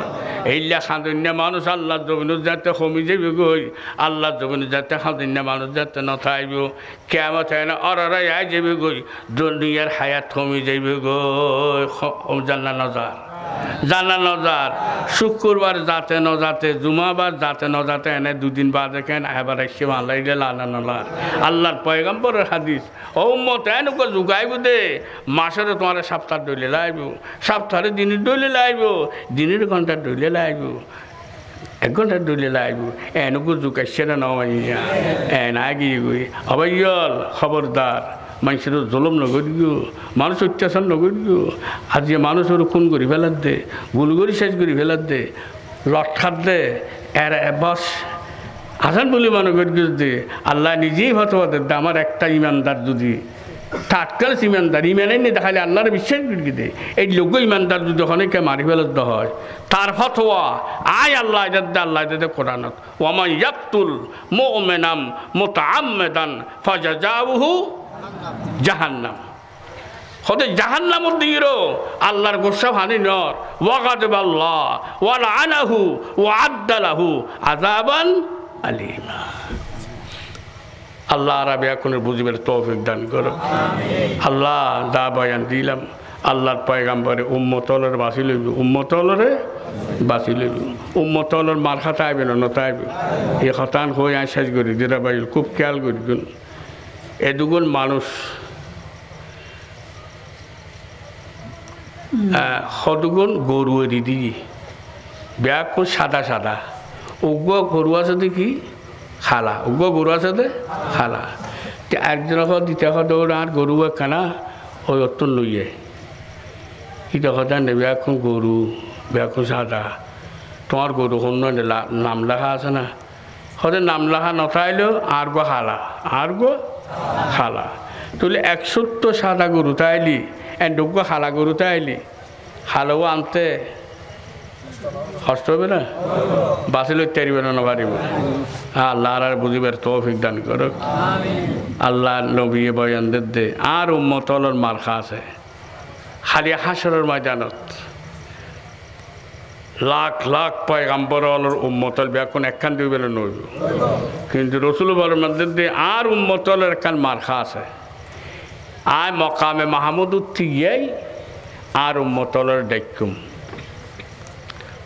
এইলা খাঁদিনা মানুষ আল্লাহর জমিনে যাতে কমি যাবে গই আল্লাহর জমিনে যাতে খাঁদিনা মানুষ যাতে নথাইব কিয়ামত হয় না অরারাই আই যাবে গই দুনিয়ার হায়াত কমি যাবে গই জানা নজার শুক্রবার যাতে ন যাতে জুমাবার যাতে ন যাতে এনে দুদিন বাদে কেন এবার এসে আল্লাহ লানা নলার আল্লাহর পয়গম্বরের হাদিস ও মত এনেকে জুগাইব দে মাসের তোমার সপ্তাহ ডইলে লাইব সপ্তাহে দিনের ডইলে লাইব দিনের ঘন্টা ডইলে লাইব 1 ঘন্টা ডইলে লাইব এনেকে জুগাইছে না নমাইয়া এন আগিয়ে গই অবৈল খবরদার মানুষের জুলুম নগরিও মানুষ অত্যাচার নগরিও আজ যে মানুষের খুন করি ফেলার দে গুলগরি শেষ করি ফেলার দে লটখাত দে এর বস আসান বলে মনে করি দে আল্লাহ নিজেই ফতোয়া দে আমার একটা ইমানদার যদি টাটকাল ইমানদার ইমানে নিয়ে দেখালে আল্লাহর বিশ্বাস করি দে এই লোক ইমানদার যদি অনেকে মারি ফেলত হয় তার ফতোয়া আয় আল্লাহ আল্লাহ কোরআনত ওয়ামান ইয়াকতুল মুমিনাম মুতাআম্মিদান ফাজাজাউহু জাহান্নাম হতে জাহান্নামত দিরো আল্লাহর গোসা ভানি নর ওয়াগাদিব আল্লাহ ওয়া লাআনাহু ওয়া আদ্দালাহু আযাবান আলীমা আল্লাহ আরবি এখন বুঝিবার তৌফিক দান করো আল্লাহ দা বয়ান দিলাম আল্লাহর পয়গাম্বরে উম্মতলর বাসি লইব উম্মতলরে বাসি লইব উম্মতলর মার খাতা আইবে না নতাইবে এই খাতান হয়ে আই শেষ করি দিরা বাইল খুব খেয়াল করি এ দুগুণ মানুষ সদুগুণ গরু এরি দিয়ে ব্যাকুণ সাদা সাদা উগ্র গরু আছে দেখি খালা উগ্র গরু আছে দে খালা একজন দ্বিতীয় দৌড় আর গরু একখানা ওই অত্তর লইয়ে ইটা কথা নেবে এখন গরু ব্যাকুণ সাদা তোমার গরু অন্য নাম লেখা আছে না হতে নাম লেখা নথাইলেও আর গো খালা আর গো খালা তুলে 170 সাদা গরু তাইলি এডুগ্য খালা গরু তাইলি খালাও আনতে কষ্ট হবে না বাঁচি লইতে পারিবে না পারিব আল্লাহ আর বুঝিবার তৌফিক দান করুক আল্লাহ নবী বয়ানদের দে আর উম্মতলর মার্কা আছে খালি হাসরের ময়দানত লাখ লাখ পয়গাম্বরর উম্মতল ব্যাকুন একখান দুই বেলা নইব কিন্তু রসুল বর্মাদের দে আর উম্মতলের একখান মার্কা আছে আয় মকামে মাহমুদ উঠি গিয়েই আর উম্মতলের ডাইকুম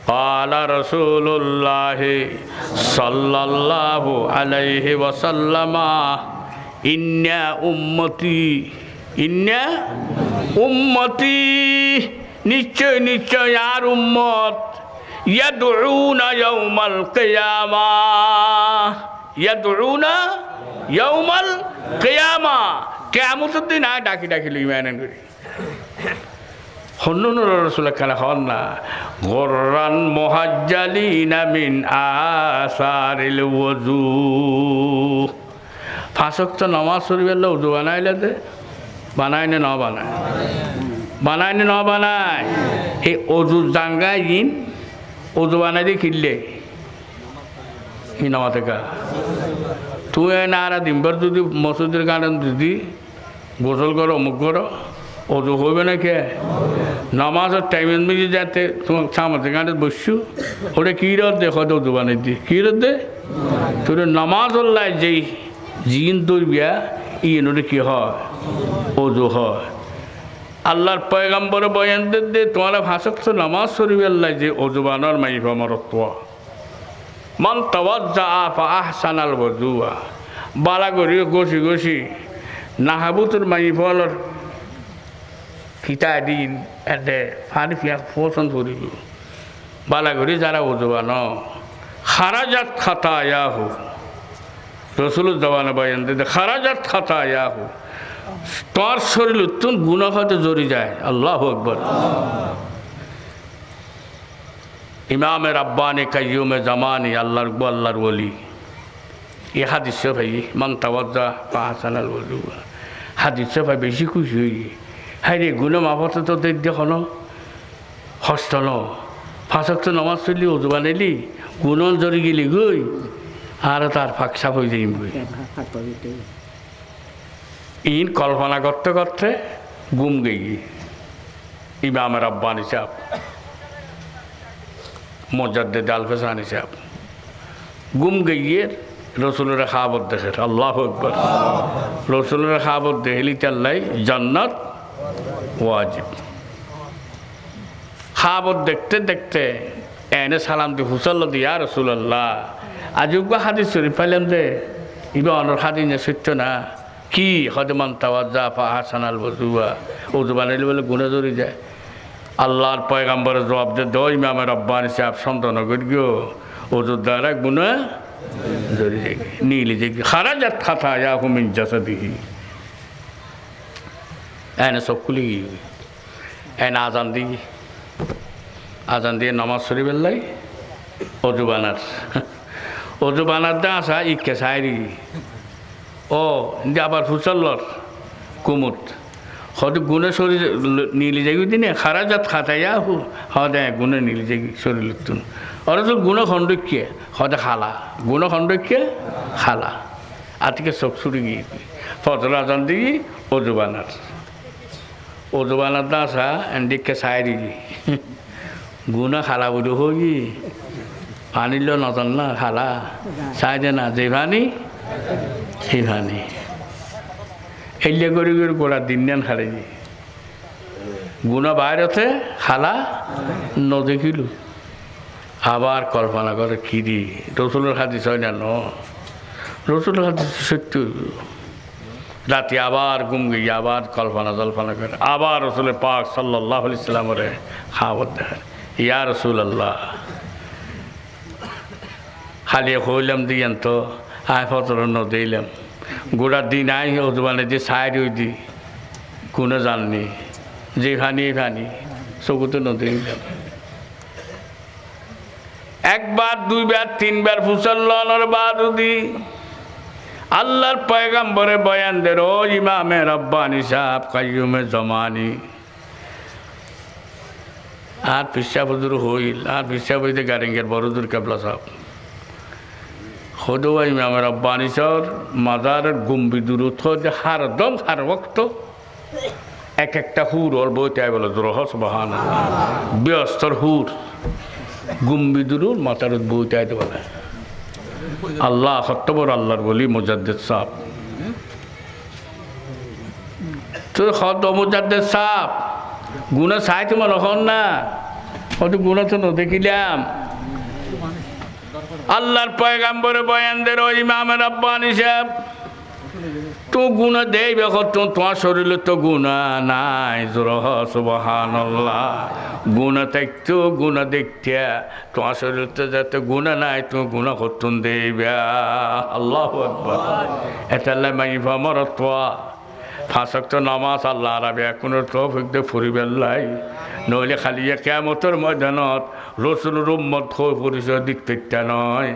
قال رسول الله صلى الله عليه وسلم إن أمتي নিশ্চয় নিশ্চয় আর উম্মত ইয়াদউনা ইয়াউমাল কিয়ামতের দিন আয় ডাকি ডাকি লইবেন করি হন্নুর রসুল খানা হন না গোররান মুহাজ্জালিনা মিন আসারিল ওযু ফাঁসক্ত নামাজ শরীফের ওযু বানাইলে দে বানায় না বানায় বানায় না বানায় এই ওযু জাঙ্গায় ইন ওযু বানাই দিয়ে কিনলে ই নামাতে কা তুই না আর দিনবার যদি মসজিদের গার্ডেন যদি গোসল করো অমুক করো ওযু হইবে না কে নামাজের টাইমের মিলে যাতে তোমার সামনে গাঁটে বসছু ওটা কী রদ দে হয়তো ওযু বানাই দি কী রদ দে তোর নামাজ ওল্লায় যেই জিন তোর বিয়া ইন ওটা কী হয় ওযু হয় আল্লাহর পয়গাম্বর বয়ানদের দে তোমার ভাষক তো নামাজ শরীফ আল্লাহ যে ওযু বানার মাই ভমরত্ব মান তাওয়াজ্জা ফা আহসানাল ওযুয়া বালা করি গছি গছি নাহাবুতুর মাই ফলর খিতা দিন এতে ফানি ফিয়া ফোসন করিল বালা করি যারা ওযু বানো খারাজাত খাতায়াহু রসুলের জবানে বয়ান দিতে খারাজাত খাতায়াহু তোর শরীর তুন গুনাহ হতে জড়ি যায় আল্লাহু আকবার ইমামে রাব্বানি কাইয়ুমে জামানি আল্লাহর ওলি এই হাদিস ভাই মান তাওয়াজ্জা ফা আহসানাল ওযু হাদিস ভাই বেশি খুশি হই হাই রে গুনাহ মাফতে তো দেখো না হস্ত ন ফাঁসক তো নামাজ পড়লি ওযু বানাইলি গুনাহ জড়ি গেলি গই আর তার ফাঁক সাফ হয়ে যাইম গই ইন কল্পনা করতে করতে গুম গই ইমামে রাব্বানি সাহেব মুজাদ্দিদ আল-ফিসানি সাহেব গুম গিয়ে রসুলের খাবত দেখে আল্লাহু আকবার রসুলের খাবত দেখলি তাল্লাই জান্নাত ওয়াজিব খাবত দেখতে দেখতে এনে সালাম দি হুসাল্ল দিয়া রসুল্লাহ আজুবা হাদিস শরীফ পাইলাম যে ইবা অনর হাদিস সত্য না কি হদমান তাওয়াজ্জা ফা আহসানাল ওযুয়া ওযু বানাইলে বলে গুনাহ জড়ি যায় আল্লাহর পয়গাম্বরের জবাব দে দই ইমামে রাব্বানি সাহেব সন্তান করিও ওযুর দ্বারা গুনাহ জড়ি যায় নীলি যে খারাজাত খাতায়াহু মিন জাসাদিহি এনে সব খুলি এনে আজান দিয়ে নামাজ শরীফ লাই ওযু বানার দা আসা ইকে সাইরি ও আবার ফুসল্লর কুমুট হয়তো গুণে শরীর নীলি যাগি দিনে খারাজাত খাতায়াহু হদে গুণে নীলি যাগি শরীর তুন ওরা তো গুণ খণ্ডক্যে হদে খালা গুণ খণ্ডক্যে খালা আজকে চোখ ছুটি গিয়ে ফজর আজান দিই ওযু বানার দা আসা এদিকে সাইরি গুণা খালা বুঝো হই পানিল নজন না খালা চাই দে না যে ভানি সেই ভানি এলিয়া করি করে গোড়া দিন নেন খালে গুণা বাইরেতে খালা নদেখিল আবার কল্পনা করে খিরি রসুলের হাদিস হয় না ন রসুলের হাদিস সত্য রাতে আবার ঘুম গিয়ে আবার কল্পনা জল্পনা করে আবার রসুল পাক সাল্লাল্লাহু আলাইহি সাল্লামের খাবার দেখেন ইয়া রাসূলুল্লাহ খালি হইলাম দিয়েন তো আয় ফতর ন দিলাম গোড়ার দিন আই ওজবানে যে সাইড ওই দি কোনো জাননি যে ফানি চকুতে ন দিলাম একবার দুইবার তিনবার ফুসল্লনের বাদুদি আল্লাহর পয়গম্বরে বয়ান দের ও ইমামে রব্বানি সাহেব কাইয়ুমে জমানি আর পিসাব হুজুর হইল আর পিসাব হইতে গারেঙ্গের বড় দূর কেবলা সাহেব হদুয়া ইমামে রব্বানি সাহেব মাজারের গুম্বি দূরত যে হারদম হার বক্ত এক একটা হুর ওর বইতে আই বলে দুরহ সুবহানাল্লাহ ব্যস্তর হুর গুম্বি দূরুর মাথার বইতে আইতে বলে আল্লাহ সত্যবর আল্লাহর বলি মুজাদ্দিদ সাহেব তুই হদ মুজাদ্দিদ সাহেব গুণা চাইতে মনে হন না হয়তো গুণা তো দেখিলাম আল্লাহর পয়গাম্বরে বয়ানদের ও ইমামে রব্বানি সাহেব তো গুণা দেই বেখ তোমার শরীরে তো গুণা নাই জোরহ সুবহানাল্লাহ গুণা থাকতো গুণা দেখতে তোমার শরীরে যাতে গুণা নাই তুমি গুণা করতুন দেইবা আল্লাহু আকবার এতাল্লা মাইফা মরতওয়া ফাঁসক্ত নামাজ আল্লাহ আরবে কোনো তৌফিক দে ফুরিবেল্লাই নইলে খালি কিয়ামতের ময়দানত রসুলের উম্মত হয়ে পরিচয় দিতে নয়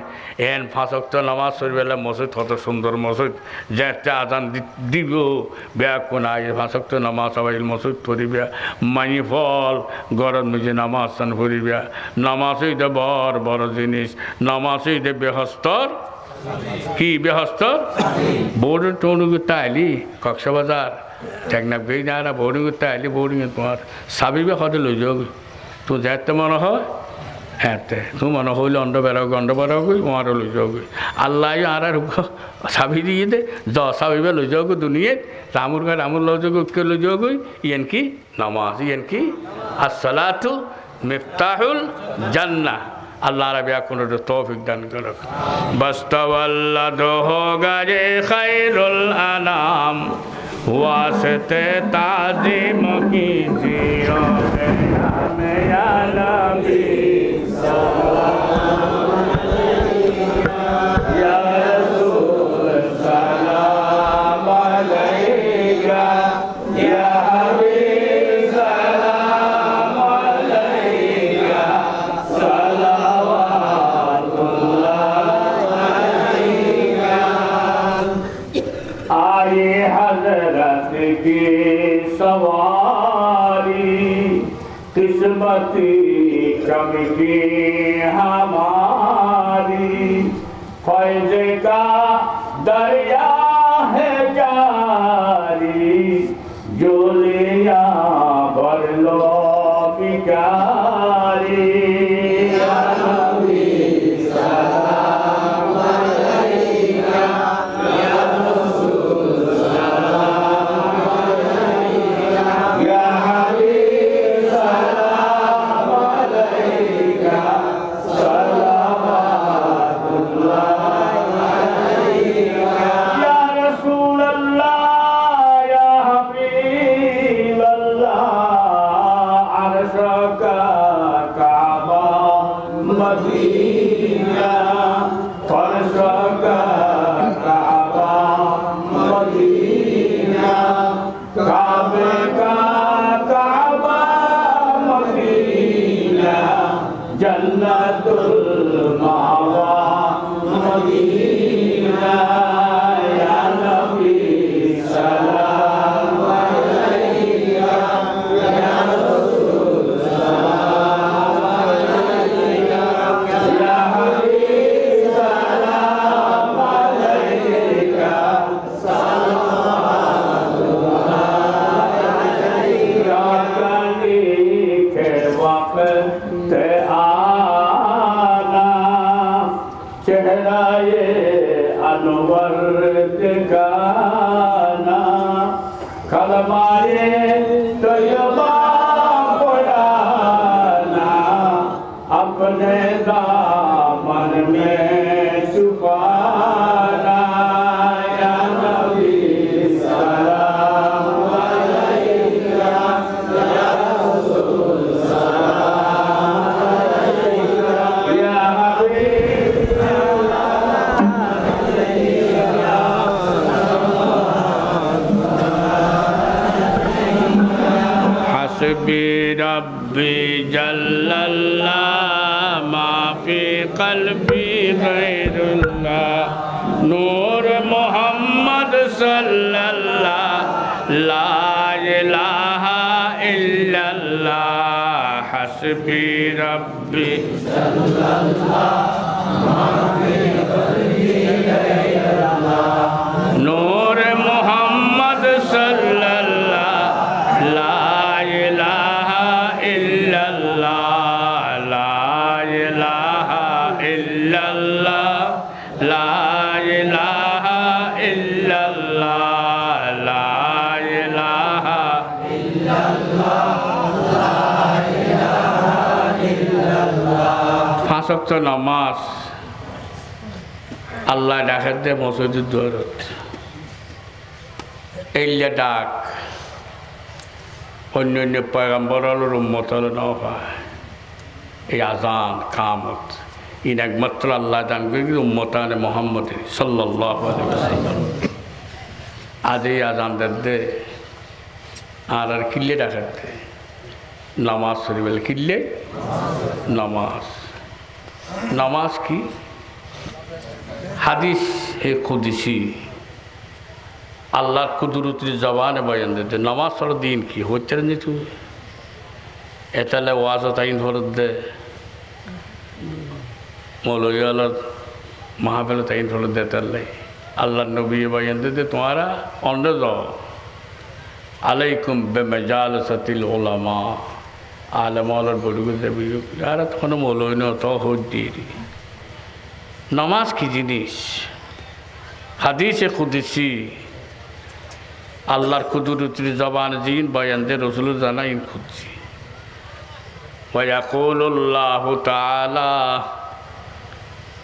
এন ফাঁসক্ত নামাজ ফুরিবেলা মসজিদ কত সুন্দর মসজিদ যেতে আজান দিব বেয়া কোন আগে ফাঁসক্ত নামাজ আবাইল মসজিদ ফুরিবে মানি ফল গরম নিজে নামাজ চান ফুরিবে নামাজই দে বড় জিনিস নামাজই দে বেহস্তর কি বেহস্তর বোর্ডের টনুগু তাইলি কক্সবাজার টেকনাফ গই না বোর্ডিং তাইলি বোর্ডিং তোমার সাবিবে হতে লই যাও তো যাতে মনে হয় হ্যাঁ তো মনে হইলে অন্ড বেড়াগই ওয়ারও লই যাও আল্লাহ আর সাবি দিয়ে দে সাবিবে লই যাও দুনিয়ে রামুর লই যাও কে লই যাও ইয়েন কি নামাজ ইয়েন কি আসসালাতু মিফতাহুল জান্নাহ আল্লাহ রাবে কোনো তৌফিক দান করুক বাস্তাওয়াল্লাদু গারে খায়রুল আনাম ওয়াসতে তাজিম কিজিও নামে ইয়া নবী সাল্লাল্লাহু আলাইহি ইয়া রাসূল সালাম আলাইকা ইয়া হাবিব সালাম আলাইকা आए हजरत की सवारी किस्मती चमकी हमारी फैज का दरिया है जारी जो लिया भर लो बिकारी अपने दामन में छुपाना या नबी হাসবি রব্বি জাল্লাল্লাহ মা ফি কলবি গায়রুল্লাহ নূর মুহাম্মদ সাল্লাল্লাহ লা ইলাহা ইল্লাল্লাহ হাসবি রব্বি জাল্লাল্লাহ মা ফি কলবি গায়রুল্লাহ নূর মুহাম্মদ সাল্লাল্লাহ লা ইলাহা ইল্লাল্লাহ লা ইলাহা ইল্লাল্লাহ লা ইলাহা ইল্লাল্লাহ লা ইলাহা ইল্লাল্লাহ লা ইলাহা ইল্লাল্লাহ পাঁচ ওয়াক্ত নামাজ আল্লাহ ডাকের দে মসজিদের দৌড়ত এইলে ডাক অন্য অন্য পয়গম্বরের উম্মতের নাও হয় এই আজান কামত ইন একমাত্র আল্লাহ দান করি উম্মতানে মোহাম্মদ সাল্লাল্লাহু আলাইহি ওয়াসাল্লাম আজ এই আজান দে আর কিল্লে ডাকার দে নামাজ শরীফের কিল্লে নামাজ নামাজ কি হাদিস হে কুদসি আল্লাহর কুদরতের জবানে বয়ান দিতে নামাজ পড়ার দিন কি হচ্ছে না তুই এতালে ওয়াজ তাইন ফরত দে মৌলওয়ালার মাহফিল তাইন ফরত দে তাল্লাই আল্লাহর নবী বয়ান দিতে তোমারা অন্য যাও আলাইকুম বেমাজালসাতিল উলামা আলেম আলার বড়ুকে দেবী আর তখন মৌলই না তো হদ্দি নামাজ কি জিনিস হাদিসে কুদসি আল্লাহর কুদরতের জবান জিন বয়ান দে রসুল জানাইন খুঁজছি ওয়াকুলুল্লাহু তাআলা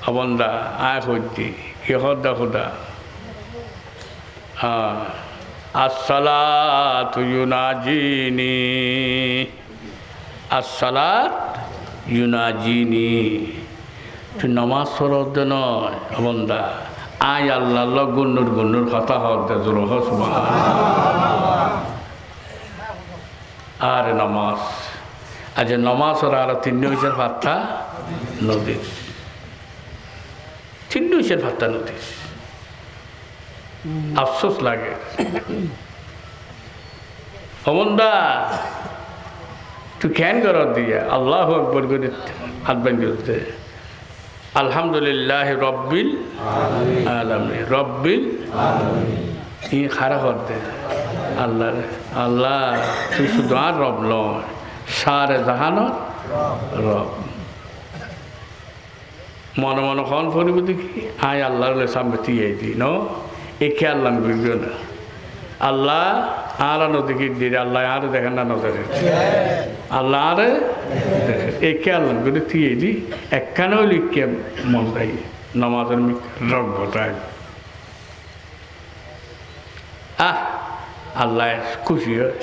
আবন্দা আয় হদ্দি কি হদ্দা খুদা হ্যাঁ আসসালাতু ইউনাজিনি আসসালাত ইউনাজিনি তুই নামাজ পড়তে নয় বন্দা আয় আল্লাহ গুন্নুর গুন্নুর কথা হতে জোর আর নামাজ আজ নামাজ আর তিন হইসের ভাত্তা নদীর তিন হইসের ভাত্তা নদীর আফসোস লাগে অমন্দা তুই কেন কর দিয়া আল্লাহু আকবার করে হাত বাঙ্গিতে আলহামদুলিল্লাহ রব্বিল আলামিন রব্বিল ই খারাপ হতে আল্লাহ আল্লাহ তুই শুধু আর রব নয় সারে জাহানোর রব মনে মনে খন পড়িব দেখি আয় আল্লাহর সামনে টিয়ে দিই ন একে আল্লাহ বুঝবে না আল্লাহ আর নদীকে দিয়ে আল্লাহ আর দেখেন না নজরে আল্লাহ আর একে আল্লাহ করে টিয়ে দিই একখানেও লিখকে মন যাই নমাজের রগ ঘটায় আল্লাহ খুশি হয়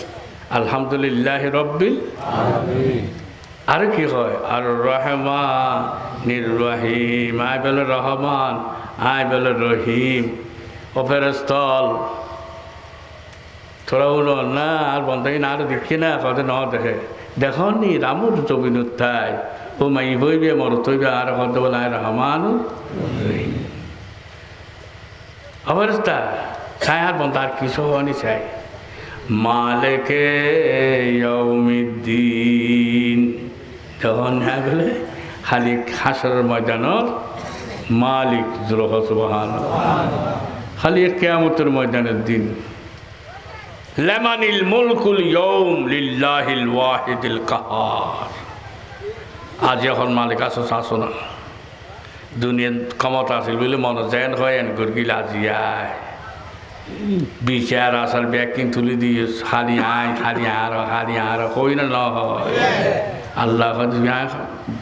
আলহামদুলিল্লাহ রব্বিল আর কি হয় আর রহমান নির্রহিম আয় বলে রহমান আয় বলে রহিম অফেরস্থল থোড়া হলো না আর বন্ধকি না আর দেখি না কত ন দেখে দেখো নি রামুর জমিন উত্থাই ও মাই বইবে মর তৈবে আর কত বলে আয় রহমান অফেরস্তা চাই আর বন্ধ আর কিছু হওয়ানি চাই মালিকে ইয়াউমিদ্দিন তখন হ্যাঁ বলে খালি হাসরের ময়দানের মালিক সুবহানাল্লাহ খালি কিয়ামতের ময়দানের দিন লামানিল মুলকুল ইয়াউম লিল্লাহিল ওয়াহিদিল কাহার আজ এখন মালিক আছে শাসনা দুনিয়ার ক্ষমতা আছিল বলে মনে যেন হয় এন গরগিল আজিয়ায় বিচার আসার ব্যাকিং তুলে দিয়ে খালি আয় খালি আর কই না হয় আল্লাহ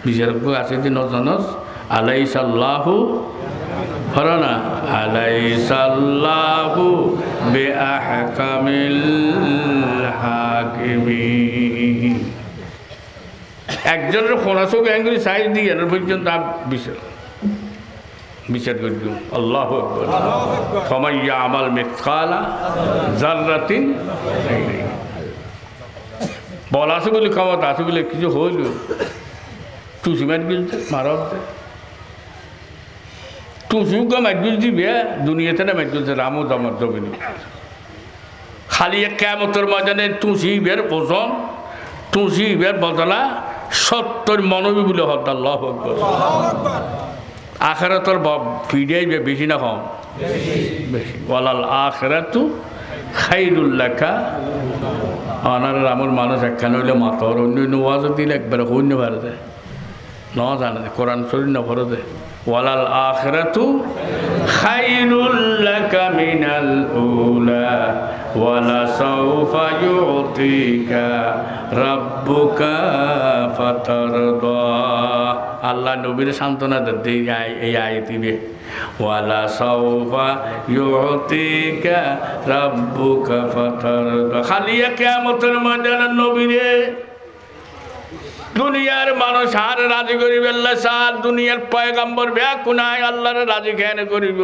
বিচার আছে যে নজনস আলাইসাল্লাহু হরনা আলাইসাল্লাহু বিআহকামিল হাকিমিন একজনের খোনাসক অ্যাঙ্গুলি সাইজ দিয়ে পর্যন্ত বিচার করি আল্লাহু আকবার ফামান ইয়ামাল মিসকালা যাররাতিন বল আছে বলে ক্ষমতা আছে বলে কিছু হইল টুসি মার গিলতে মারতে টুসিও কা মার গিল দিবে দুনিয়াতে না মার গিলতে রামও জমর জমিনি খালি এক কিয়ামতের ময়দানে টুসি বের ওজন টুসি বের বদলা 70 মানবী বলে হত আল্লাহু আকবার আখিরাতের ফিডাইবে বেশি না কম বেশি ওয়ালাল আখিরাতু খাইরুল লাকা আনার রামুর মানুষ একখান হইলে মাতর অন্য ওয়াজ দিলে একবারে হইতে পারে দে ন জানে কোরআন শরীফ না পড়ে দে ওয়ালাল আখিরাতু খাইরুল লাকা মিনাল উলা ওয়ালা সাউফা ইউতিকা রাব্বুকা ফাতারদা আল্লাহ নবীর সান্তনা দেই এই আয়াত দিবে ওয়ালা সাউফা ইউতিকা রাব্বুকা ফাতারদা খালি কিয়ামতের ময়দানে নবীরে দুনিয়ার মানুষ আর রাজি করিবে আল্লাহ সাল দুনিয়ার পয়গম্বর বেকুনায় আল্লাহর রাজি কেন করিব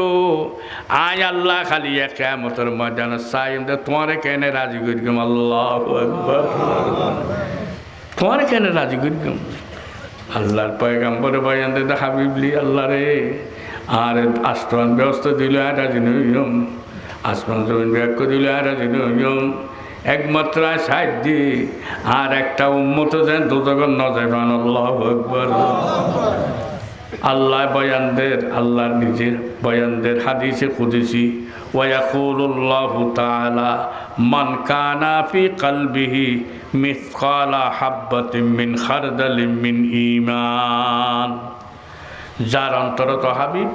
আয় আল্লাহ খালি কিয়ামতের ময়দানে সাইম দে তোমারে কেন রাজি করিব আল্লাহু আকবার তোমারে কেন রাজি করিব আল্লাহর পয়গম্বর বয়ান দে হাবিবলি আল্লাহ রে আর আসমান ব্যবস্থা দিল আর রাজি নইম আসমান জমিন ব্যাখ্যা দিল আর রাজি নইম একমাত্র সাহায্য আর একটা উম্মত যেন দুজগন ন যাবেন আল্লাহু আকবার আল্লাহ বয়ানদের আল্লাহর নিজের বয়ানদের হাদিসে কুদসি ওয়ায়াকুলুল্লাহু তাআলা মান কানা ফি কলবিহি মিসকালা হাববাতিন মিন খারদালিন মিন ঈমান যার অন্তরে তো হাবিব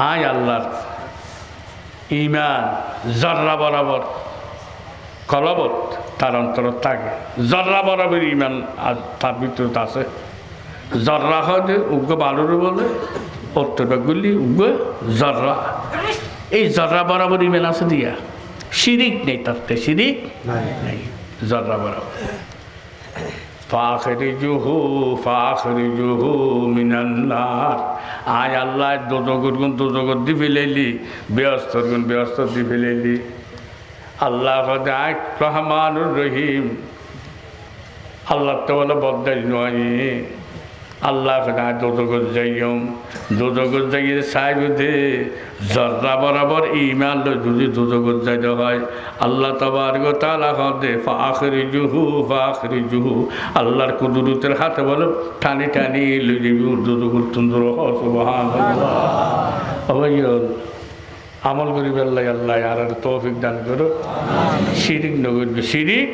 আয় আল্লাহর ঈমান জর্রা বরাবর কলবত তার অন্তর থাকে জর্রা বরাবর ইমান তার ভিতরে আছে জর্রা হয় উগ্র বালুর বলে অর্থগুলি উগ্র জর্রা এই জর্রা বরাবর ইমান আছে দিয়া শিরিক নেই তাতে শিরিক নেই জর্রা বরাবর ফাখরিজুহু মিনান নার আয় আল্লাহ দোজগর গুণ দোজগর দি ফেলাইলি ব্যস্তর গুণ ব্যস্ত দি ফেলাইলি আল্লাহ রহমানুর রহিম আল্লাহ তো বলে বদাই নয় আল্লাহ দোজগর যাইম দোজগর যাইয়ে সাহেব দে জর্রা বরাবর ইমান যদি দোজগর যাইতে হয় আল্লাহ তাবারক ওয়া তাআলা দে ফাখরিজুহু আল্লাহর কুদরতের হাতে বলে টানি টানি লই যাবি দোজগর তুন্দর সুবহানাল্লাহ আবাইল আমল করি আল্লাহ আল্লাহ আর তৌফিক দান করো শিরিক নগর শিরিক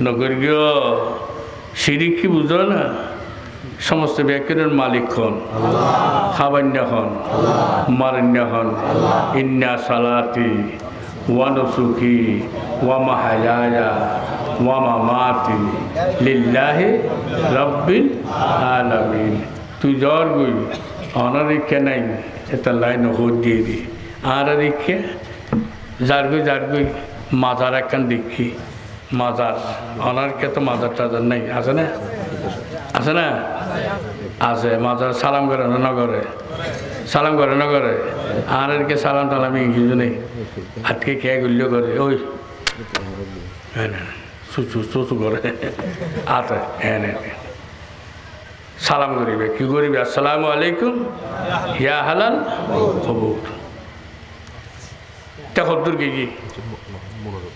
নগর শিরিক কি বুঝো না সমস্ত ব্যাকরণ মালিক হন খাবান্য হন মারণ্য হন ইন্না সালাতি ওয়া নুসুকি ওয়া মাহয়ায়া ওয়া মামাতি লিল্লাহি রাব্বিল আলামিন তুই জ্বর গই অনারিকে নাই এটা লাইন হোদ দিয়ে দি আর দেখে যার মাজার একখান দেখি মাজার অনারকে তো মাজার টাজার নেই আছে না আছে না আছে মাজার সালাম করে না করে সালাম করে না করে আর কে সালাম টালাম কিছু নেই আজকে কে গুল্য করে ওই চুচু করে আতে হ্যাঁ সালাম করিবে কি করিবে আসসালামু আলাইকুম ইয়া হালাল কবুর কদ্দুর গিয়ে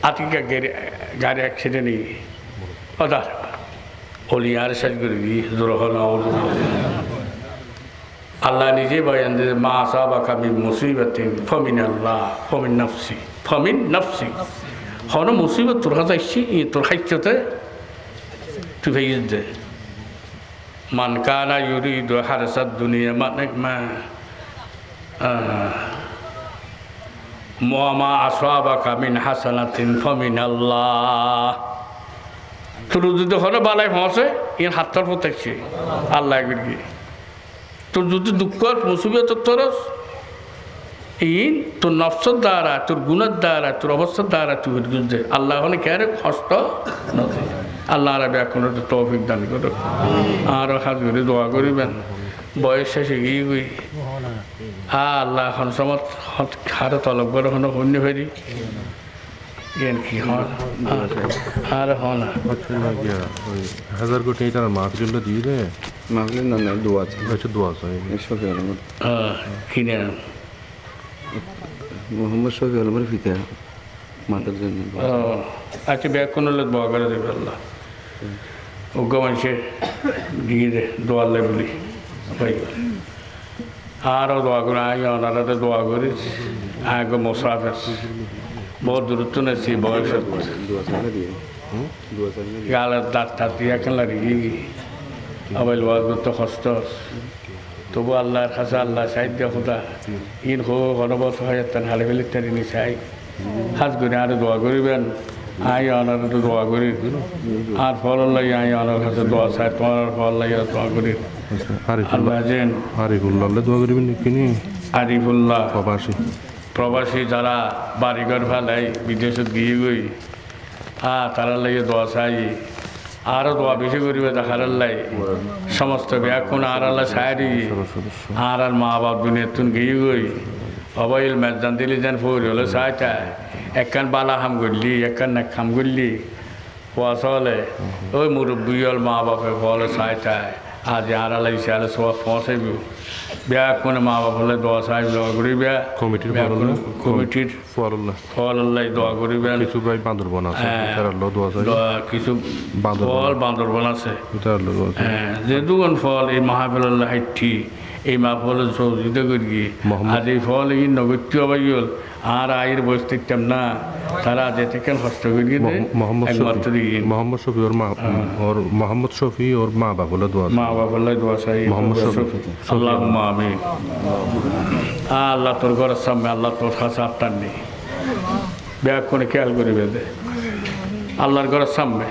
আতিকা গাড়ি অ্যাক্সিডেন্ট অদার অলিয়ার সাজ করে গিয়ে আল্লাহ নিজে বয়ান দিয়ে মা আসাবাকা মিন মুসিবাতিন ফামিন আল্লাহ ফামিন নাফসি হন মুসিবত তোর কাছে আসছি তোর খাইতে তুই ভেঙে দে মান কানা ইউরিদু হারসাদ দুনিয়া মানে মা আসাবাকা মিন হাসানাতিন ফামিন আল্লাহ তোর যদি হলে বালাই হসে ইন হাতটার পর থাকছে আল্লাহ কি তোর যদি দুঃখ মুসিবত তোরস ইন তোর নফসর দ্বারা তোর গুণের দ্বারা তোর অবস্থার দ্বারা তুই দে আল্লাহ হলে কে কষ্ট নদী আল্লাহ আরবে এখন তৌফিক দান করো আর হাত করে দোয়া করিবেন বয়স শেষে গিয়ে গই আল্লাহ এখন সমত হারে তলব করে হন হন্য ফেরি জ্ঞান কি হন আর হন আচ্ছা না গিয়া ওই 1000 কোটি টাকার মাহফিল দিয়ে দে মাহফিল না দোয়া আছে আচ্ছা দোয়া চাই শফি আলমের কিনে মোহাম্মদ শফি আলমের ফিতা মাতার জন্য আচ্ছা ব্যাগ কোনো লোক দোয়া করে দেবে আল্লাহ অজ্ঞ মানুষে দিয়ে দে দোয়াল্লাই বলি ভাই আরও দোয়া করে আই ওনারা দোয়া করি আগে মোসাফের বহুত দূরত্ব নেছি বয়স দোয়া চাইলে দিয়ে দোয়া চাইলে গালের দাঁত টাত দিয়ে এখন লাগিয়ে আবার লোয়া করতে কষ্ট তবু আল্লাহর কাছে আল্লাহ সাহিত্য খোদা ইন হো গণবত হয় হালে ফেলে তারি চাই হাজ করে আর দোয়া করিবেন আই অনার দোয়া করি আর ফল লাগে আই অনার কাছে দোয়া চাই তোমার ফল লাগে দোয়া করি আল্লাহ যেন আরিফুল্লাহ দোয়া করবেন কিনি আরিফুল্লাহ প্রবাসী প্রবাসী যারা বাড়িঘর ফেলাই বিদেশত গিয়ে গই তারা লাগে দোয়া চাই আরও দোয়া বেশি করিবে দেখার লাই সমস্ত ব্যাকুণ আর আল্লাহ সারি আর আর মা বাপ দুনিয়ার তুন গিয়ে গই অবাইল মেজান দিলি যেন ফুরি হলে চাইটা একখান বালা হাম করলি একখান না খাম করলি পোয়া চলে ওই মুরব্বী হল মা বাপে ফলে চাইটা আজ আর আল্লাহ ইসালে সব পৌঁছাইব ব্যাকুণে মা বাপ হলে দোয়া চাইব দোয়া করিবে কমিটির ফল আল্লাহ দোয়া করিবেন কিছু ভাই বান্দরবন আছে আল্লাহ দোয়া চাই কিছু ফল বান্দরবন আছে হ্যাঁ যে দুগুণ ফল এই মাহফিল আল্লাহ হাইটি এই মাহফলের সহযোগিতা করি আজ এই ফল এই নগত্য বাইল আর আয়ের বয়স দেখতাম না তারা যে থেকে কষ্ট করি মোহাম্মদ শফি মোহাম্মদ শফি ওর মা বাপ হলে দোয়া মা বাপ হলে দোয়া চাই মোহাম্মদ শফি আল্লাহ আমি আল্লাহ তোর ঘরের সামনে আল্লাহ তোর কাছে আত্মার নেই ব্যাগ করে খেয়াল করিবে দে আল্লাহর ঘরের সামনে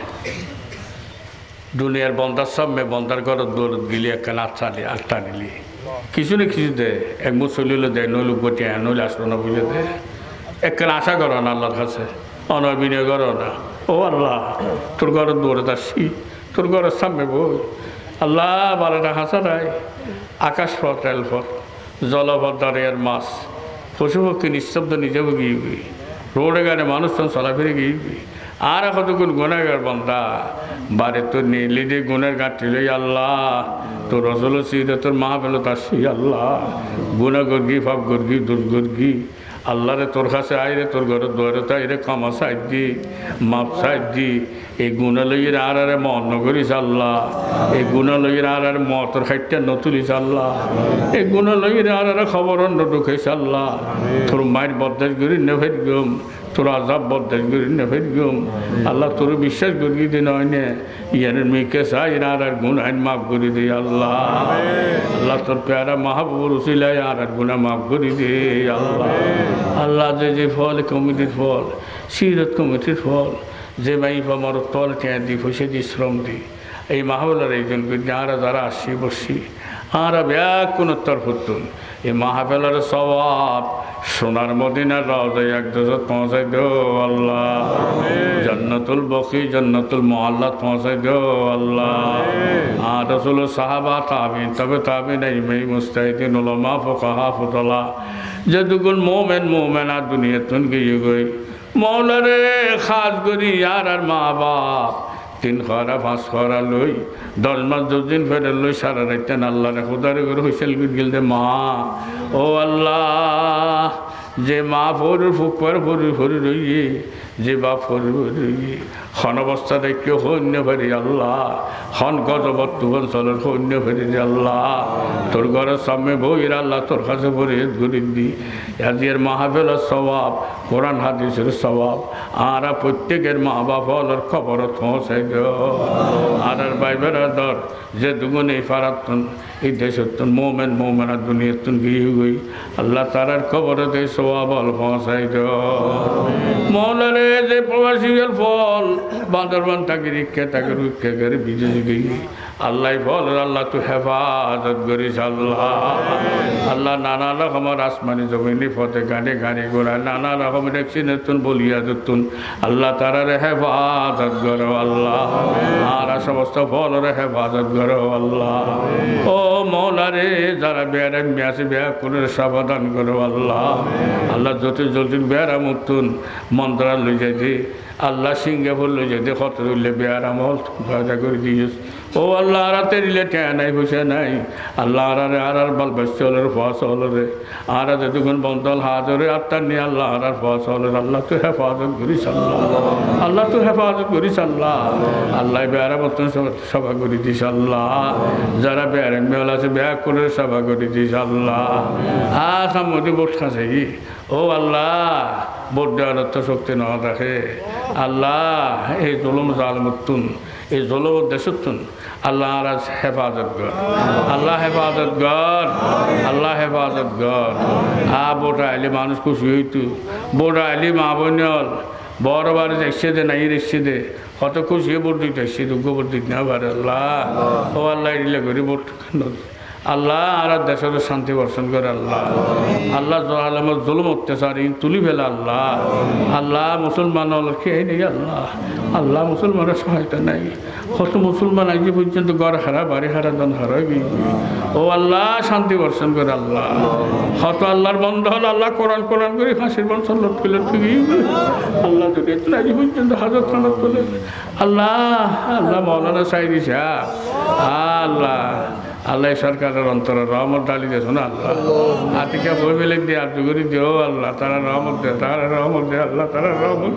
দুনিয়ার বন্দার সামনে বন্দার ঘরের দৌড় গিলি একখান আটটা নিলি কিছু না কিছু দে এক মুখ চলিলে দে নইলে গটিয়া নইলে আসলো না বুঝে দে একখান আশা করো না আল্লাহর কাছে অনয় বিনয় করো না ও আল্লাহ তোর ঘরের দৌড়ে আসছি তোর ঘরের সামনে বই আল্লাহ বারোটা হাসা নাই আকাশ পথ রেলপথ জলপথ দাঁড়িয়ার মাছ পশু পক্ষী নিস্তব্ধ নিজেও গিয়ে গই রোডে গাড়ি মানুষ তখন চলাফিরে গিয়ে গই আর কতক্ষণ গুণাগার বন্ধা বাড়ি তোর নিলি দিয়ে গুণের গাঁটি লই আল্লাহ তোর রসল সিদে তোর মা পেল তার সি আল্লাহ গুণা গর্গি ফাপ গর্গি দুর্গর্গি আল্লাহ রে তোর কাছে আইরে তোর ঘরের দোয়ারে তাই রে ক্ষমা সাইড দি মাপ সাইড দি এই গুণা লইয়ের আর আরে মন করিস আল্লাহ এই গুণা লইয়ের আর আর মতর খাইটা নতুলিস আল্লাহ এই গুণা লইয়ের আর আর খবর অন্য ঢুকাইস আল্লাহ তোর মায়ের বদাস করি নেভের গম তোর আজাব বদাস করি নেভের গম আল্লাহ তোর বিশ্বাস করি দিন হয় নে ইয়ানের মেয়েকে চাই আর আর গুণ আইন মাফ করে দে আল্লাহ আল্লাহ তোর প্যারা মাহবুর উসিলাই আর আর গুণা মাফ করে দে আল্লাহ আল্লাহ যে ফল কমিটির ফল সিরত কমিটির ফল যে মাই আমার তল টেঁ দি ফসে দি শ্রম দি এই মাহবুলের একজন যারা যারা আসছি বসছি আর ব্যাগ কোন তরফুন এই মাহফিলের স্বভাব সোনার মদিনার রওজায় এক দশত পৌঁছাই দো আল্লাহ জান্নাতুল বকি জান্নাতুল মুআল্লা পৌঁছাই দো আল্লাহ আর রাসূল সাহাবা তাবিন তবে তাবিন ইমাম মুস্তাহিদিন উলামা ফুকাহা ফুতলা যদুগুল মোমেনা দুনিয়াতুন গিয়ে গই মৌলারে খাস করি আর মা বাপ 3 খরা 5 খরা লই 10 মাস 10 দিন ফেরে লই সারা রাইতেন আল্লাহরে খোদারে করে হইসেল গিল দে মা ও আল্লাহ যে মা ফরি ফুকর ফরি ফরি রইয়ে যে বাপ ফরি রইয়ে খন অবস্থা দেখে হন্য ফেরি আল্লাহ খন গজবত তুগন চলের হন্য ফেরি আল্লাহ তোর ঘরের সামনে বইয়ের আল্লাহ তোর কাছে পড়ে ঘুরি দি আজকের মাহফিলের স্বভাব কোরআন হাদিসের স্বভাব আর প্রত্যেকের মা বাপ হলের খবর পৌঁছাই আর বাইবের দর যে দুগুণ এই ফারাতন এই দেশত্তন মোমেনা দুনিয়াতন গিয়ে গই আল্লাহ তারার খবরে দেয় স্বভাব হল পৌঁছাই মৌলারে যে প্রবাসী ফল বান্দরবান তাকে রিক্ষা তাকে রুক্ষা করে বিজয় গই আল্লাহ বল আল্লাহ তুই হেফাজত করিস আল্লাহ আল্লাহ নানা রকমের আসমানি জমিনি ফতে গানে গানে গোড়া নানা রকমের একসিনেতুন বলিয়া দিতুন আল্লাহ তারারে হেফাজত করো আল্লাহ আর সমস্ত ফলরে হেফাজত করো আল্লাহ ও মৌলারে যারা বেড়া মেয়াসে বেয়া করে সাবধান করো আল্লাহ আল্লাহ যত জলদিন বেড়া মুতুন মন্ত্রা লই যাইতে আল্লাহ সিঙ্গাপুর লই যাইতে কত রইলে বেয়ার আমল ভয়টা করে দিয়েছ ও আল্লাহ আরাতে দিলে টেয়া নাই পয়সা নাই আল্লাহ আরারে আর বাল বাচ্চলের ফসলরে আরাতে দুগুণ বন্তল হাজরে আত্মার নিয়ে আল্লাহ আর ফসলের আল্লাহ তো হেফাজত করিস আল্লাহ আল্লাহ তো হেফাজত করিস আল্লাহ আল্লাহ বেয়ারা মতন সভা করে দিস আল্লাহ যারা বেয়ারে মেল আছে বেয়া করে সভা করে দিস আল্লাহ সামনে বোট খাঁচে ও আল্লাহ বোট দেওয়ার তো শক্তি না রাখে আল্লাহ এই জলম জালমতুন এই জলম দেশতুন আল্লাহ আর হেফাজত কর আল্লাহ হেফাজত কর আল্লাহ হেফাজত কর বোটা আইলে মানুষ খুশি হইতু বোটা আইলি মা বোনল বড় বাড়ি দেখছে দে নাই দেখছে দে কত খুশি বোট দিতে এসছে দুঃখ বোট দিতে না পারে আল্লাহ ও আল্লাহ এগুলো করি বোট আল্লাহ আর দেশের শান্তি বর্ষণ করে আল্লাহ আল্লাহ আলমের জুলুম অত্যাচার তুলি ফেলে আল্লাহ আল্লাহ মুসলমান খেয়ে নেই আল্লাহ আল্লাহ মুসলমানের সহায়তা নাই কত মুসলমান আজ পর্যন্ত গড় হারা বাড়ি হারা দন হারা ও আল্লাহ শান্তি বর্ষণ করে আল্লাহ হত আল্লাহর বন্ধ হল আল্লাহ কোরআন কোরআন করে ফাঁসির বন সল্লত ফেলে আল্লাহ যদি আজ পর্যন্ত হাজত খানত তোলে আল্লাহ আল্লাহ মৌলানা সাইদি সাহ আল্লাহ আল্লাহ সরকারের অন্তরে রহমত ডালি দিয়েছ না আল্লাহ আতিকা বই বেলে দিয়ে আর জুগুরি দিও আল্লাহ তারা রহমত দে তারা রহমত দে আল্লাহ তারা রহমত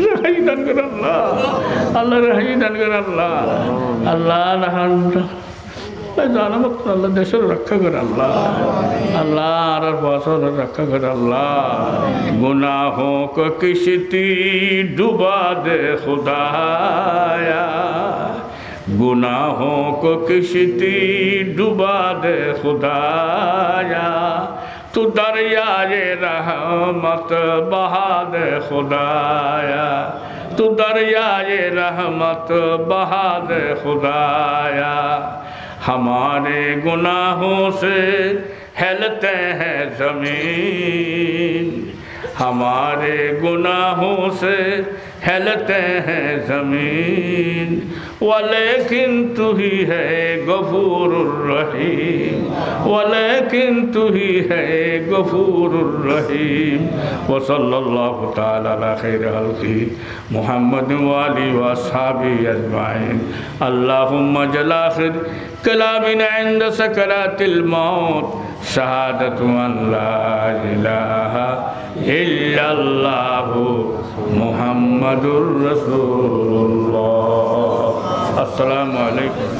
রেহাই দান করে আল্লাহ আল্লাহ রেহাই দান করে আল্লাহ আল্লাহ জানামত আল্লাহ দেশের রক্ষা করে আল্লাহ আল্লাহ আর বছর রক্ষা করে আল্লাহ গুনাহোं को किश्ती डुबा दे खुदाया गुनाहों को किश्ती डुबा दे खुदाया तू दरियाए रहमत बहा दे खुदाया तू दरियाए रहमत बहा दे खुदाया हमारे गुनाहों से हिलते हैं ज़मीन हमारे गुनाहों से हिलते हैं ज़मीन वलेकिन तू ही है गफूरुर रहीम वलेकिन तू ही है गफूरुर रहीम व सल्लल्लाहु ताला अला खैर खल्क़ी मुहम्मद व आलिहि व अस्हाबिहि अजमाइन अल्लाहुम्मा जल आखिर कलामिना इंद सकरातिल मौत शहादतु अन ला इलाहा इल्लल्लाहु मुहम्मदुर रसूलुल्लाह अस्सलामु अलैकुम।